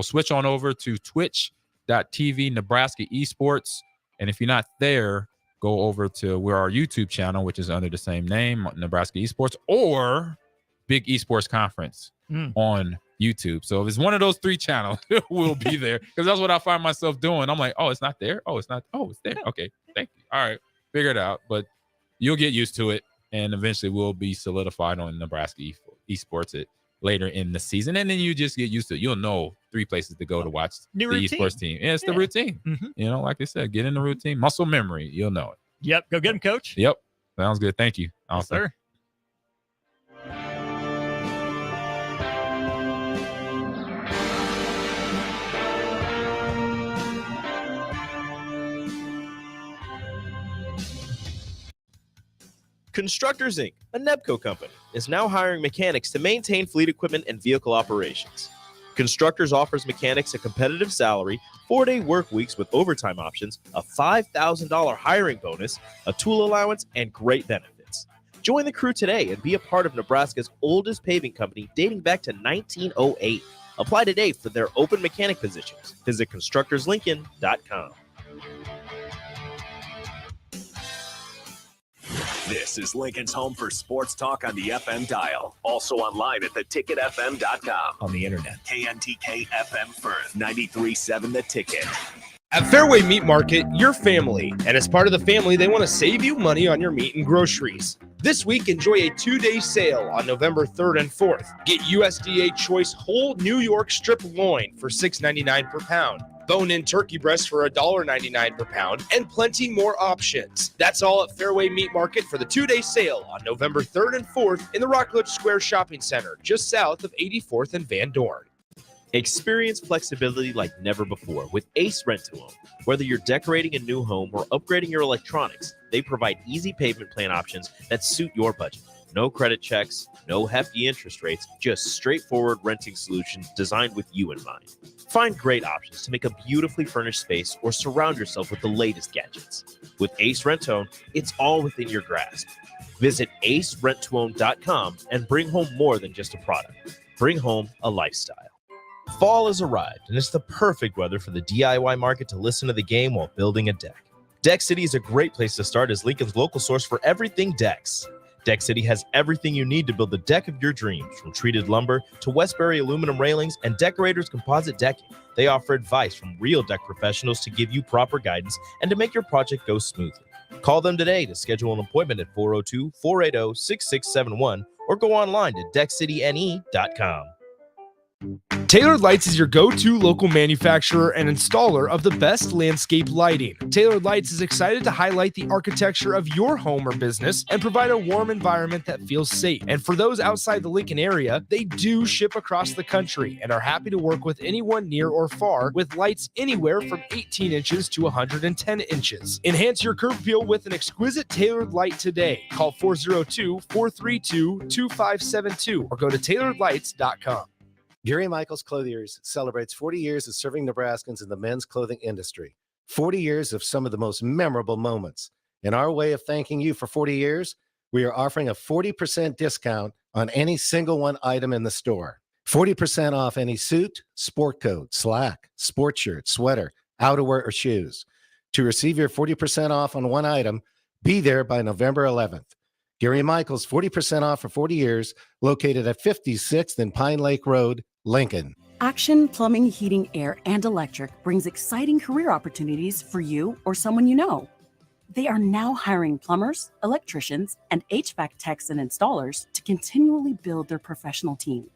switch on over to twitch.tv Nebraska Esports. And if you're not there, go over to our YouTube channel, which is under the same name, Nebraska Esports, or Big Esports Conference on YouTube. So if it's one of those 3 channels, we'll be there, because that's what I find myself doing. I'm like, oh, it's not there. Oh, it's not. Oh, it's there. Okay, thank you. All right, figure it out. But you'll get used to it, and eventually we'll be solidified on Nebraska Esports later in the season, and then you just get used to it. You'll know 3 places to go to watch the esports team. Yeah, it's the routine. Like I said, get in the routine, muscle memory. You'll know it. Yep, go get him, coach. Yep, sounds good. Thank you. Yes, sir. Constructors Inc., a Nebco company, is now hiring mechanics to maintain fleet equipment and vehicle operations. Constructors offers mechanics a competitive salary, 4-day work weeks with overtime options, a $5,000 hiring bonus, a tool allowance, and great benefits. Join the crew today and be a part of Nebraska's oldest paving company dating back to 1908. Apply today for their open mechanic positions. Visit constructorslincoln.com. This is Lincoln's home for sports talk on the FM dial. Also online at theticketfm.com. On the internet. KNTK FM Firth, 93.7 The Ticket. At Fairway Meat Market, you're family. And as part of the family, they want to save you money on your meat and groceries. This week, enjoy a 2-day sale on November 3rd and 4th. Get USDA Choice Whole New York Strip Loin for $6.99 per pound. Bone-in turkey breast for $1.99 per pound, and plenty more options. That's all at Fairway Meat Market for the 2-day sale on November 3rd and 4th in the Rockledge Square Shopping Center, just south of 84th and Van Dorn. Experience flexibility like never before with Ace Rent-to-Own. Whether you're decorating a new home or upgrading your electronics, they provide easy payment plan options that suit your budget. No credit checks, no hefty interest rates, just straightforward renting solutions designed with you in mind. Find great options to make a beautifully furnished space or surround yourself with the latest gadgets. With Ace Rent-to-Own, it's all within your grasp. Visit acerentoown.com and bring home more than just a product. Bring home a lifestyle. Fall has arrived, and it's the perfect weather for the DIY market to listen to the game while building a deck. Deck City is a great place to start as Lincoln's local source for everything decks. Deck City has everything you need to build the deck of your dreams, from treated lumber to Westbury aluminum railings and Decorators composite decking. They offer advice from real deck professionals to give you proper guidance and to make your project go smoothly. Call them today to schedule an appointment at 402-480-6671 or go online to deckcityne.com. Tailored Lights is your go-to local manufacturer and installer of the best landscape lighting. Tailored Lights is excited to highlight the architecture of your home or business and provide a warm environment that feels safe. And for those outside the Lincoln area, they do ship across the country and are happy to work with anyone near or far with lights anywhere from 18 inches to 110 inches. Enhance your curb appeal with an exquisite Tailored Light today. Call 402-432-2572 or go to tailoredlights.com. Gary Michaels Clothiers celebrates 40 years of serving Nebraskans in the men's clothing industry. 40 years of some of the most memorable moments. In our way of thanking you for 40 years, we are offering a 40% discount on any single one item in the store. 40% off any suit, sport coat, slack, sport shirt, sweater, outerwear, or shoes. To receive your 40% off on one item, be there by November 11th. Gary Michaels, 40% off for 40 years, located at 56th and Pine Lake Road, Lincoln. Action Plumbing, Heating, Air, and Electric brings exciting career opportunities for you or someone you know. They are now hiring plumbers, electricians, and HVAC techs and installers to continually build their professional team.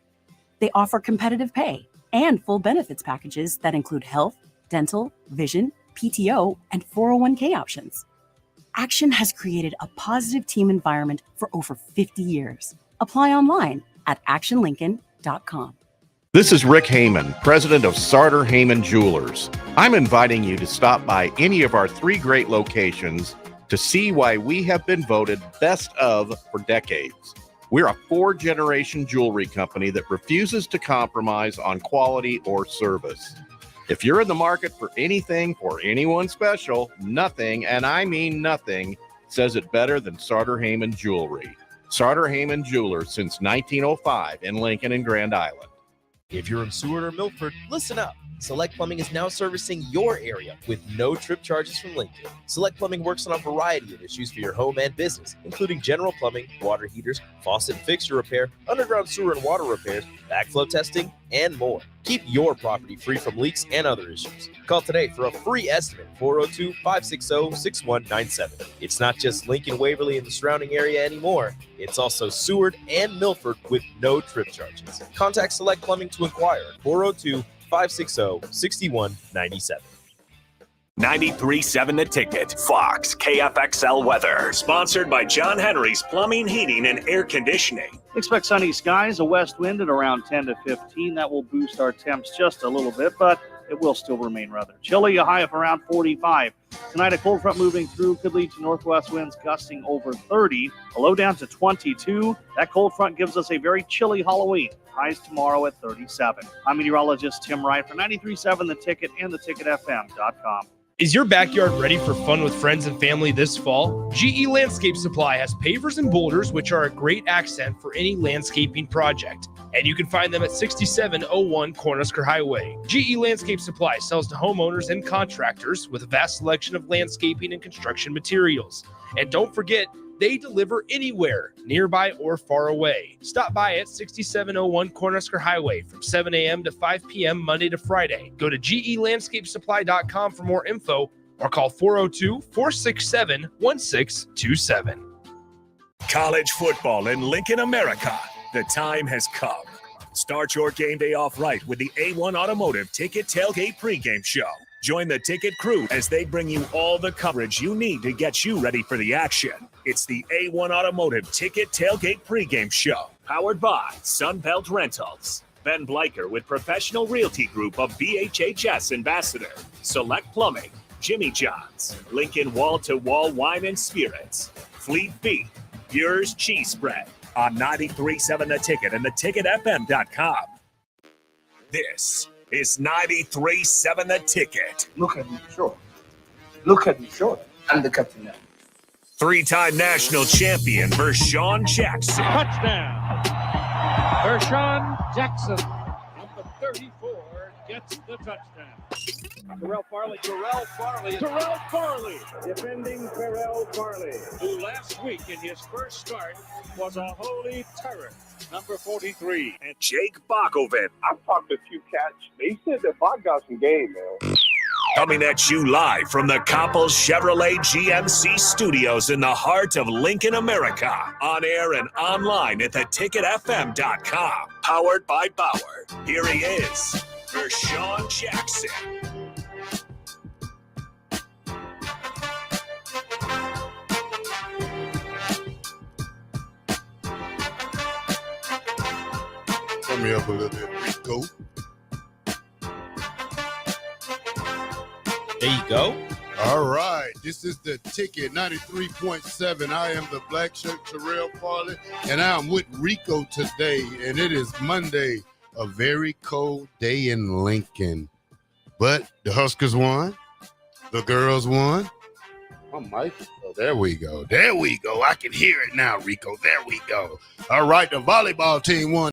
They offer competitive pay and full benefits packages that include health, dental, vision, PTO, and 401k options. Action has created a positive team environment for over 50 years. Apply online at actionlincoln.com. This is Rick Heyman, president of Sartor Heyman Jewelers. I'm inviting you to stop by any of our 3 great locations to see why we have been voted best of for decades. We're a 4-generation jewelry company that refuses to compromise on quality or service. If you're in the market for anything or anyone special, nothing, and I mean nothing, says it better than Sartor Heyman Jewelry. Sartor Heyman Jewelers since 1905 in Lincoln and Grand Island. If you're in Seward or Milford, listen up. Select Plumbing is now servicing your area with no trip charges from Lincoln. Select Plumbing works on a variety of issues for your home and business, including general plumbing, water heaters, faucet and fixture repair, underground sewer and water repairs, backflow testing, and more. Keep your property free from leaks and other issues. Call today for a free estimate, 402-560-6197. It's not just Lincoln, Waverly, and the surrounding area anymore. It's also Seward and Milford with no trip charges. Contact Select Plumbing to inquire at 402-560-6197. 93.7 The Ticket, Fox, KFXL weather. Sponsored by John Henry's Plumbing, Heating, and Air Conditioning. Expect sunny skies, a west wind at around 10 to 15. That will boost our temps just a little bit, but it will still remain rather chilly, a high of around 45. Tonight, a cold front moving through could lead to northwest winds gusting over 30, a low down to 22. That cold front gives us a very chilly Halloween. Highs tomorrow at 37. I'm meteorologist Tim Wright for 93.7 The Ticket and theticketfm.com. Is your backyard ready for fun with friends and family this fall? GE Landscape Supply has pavers and boulders, which are a great accent for any landscaping project. And you can find them at 6701 Cornhusker Highway. GE Landscape Supply sells to homeowners and contractors with a vast selection of landscaping and construction materials. And don't forget, they deliver anywhere, nearby or far away. Stop by at 6701 Cornhusker Highway from 7 a.m. to 5 p.m. Monday to Friday. Go to gelandscapesupply.com for more info or call 402-467-1627. College football in Lincoln, America. The time has come. Start your game day off right with the A1 Automotive Ticket Tailgate pregame show. Join the Ticket crew as they bring you all the coverage you need to get you ready for the action. It's the A1 Automotive Ticket Tailgate pregame show, powered by Sunbelt Rentals. Ben Bleicher with Professional Realty Group of BHHS Ambassador, Select Plumbing, Jimmy John's, Lincoln Wall-to-Wall Wine and Spirits, Fleet Beef, Yours Cheese Spread on 93.7 The Ticket and theticketfm.com. This is 93.7 The Ticket. Look at me, sure. Look at me, sure. I'm the captain now. 3-time national champion Vershawn Jackson. Touchdown. Vershawn Jackson. Number 34 gets the touchdown. Terrell Farley, defending Terrell Farley, who last week in his first start was a holy terror. Number 43. And Jake Bakovic. I've talked to a few cats. They said that Bach got some game, man. Coming at you live from the Coppels Chevrolet GMC studios in the heart of Lincoln, America. On air and online at theticketfm.com. Powered by Bauer. Here he is, Vershawn Jackson. Turn me up a little bit, Rico. There you go. All right. This is the Ticket 93.7. I am the black shirt Terrell Farley, and I'm with Rico today. And it is Monday, a very cold day in Lincoln. But the Huskers won. The girls won. Oh, Mike. Oh, there we go. There we go. I can hear it now, Rico. There we go. All right. The volleyball team won.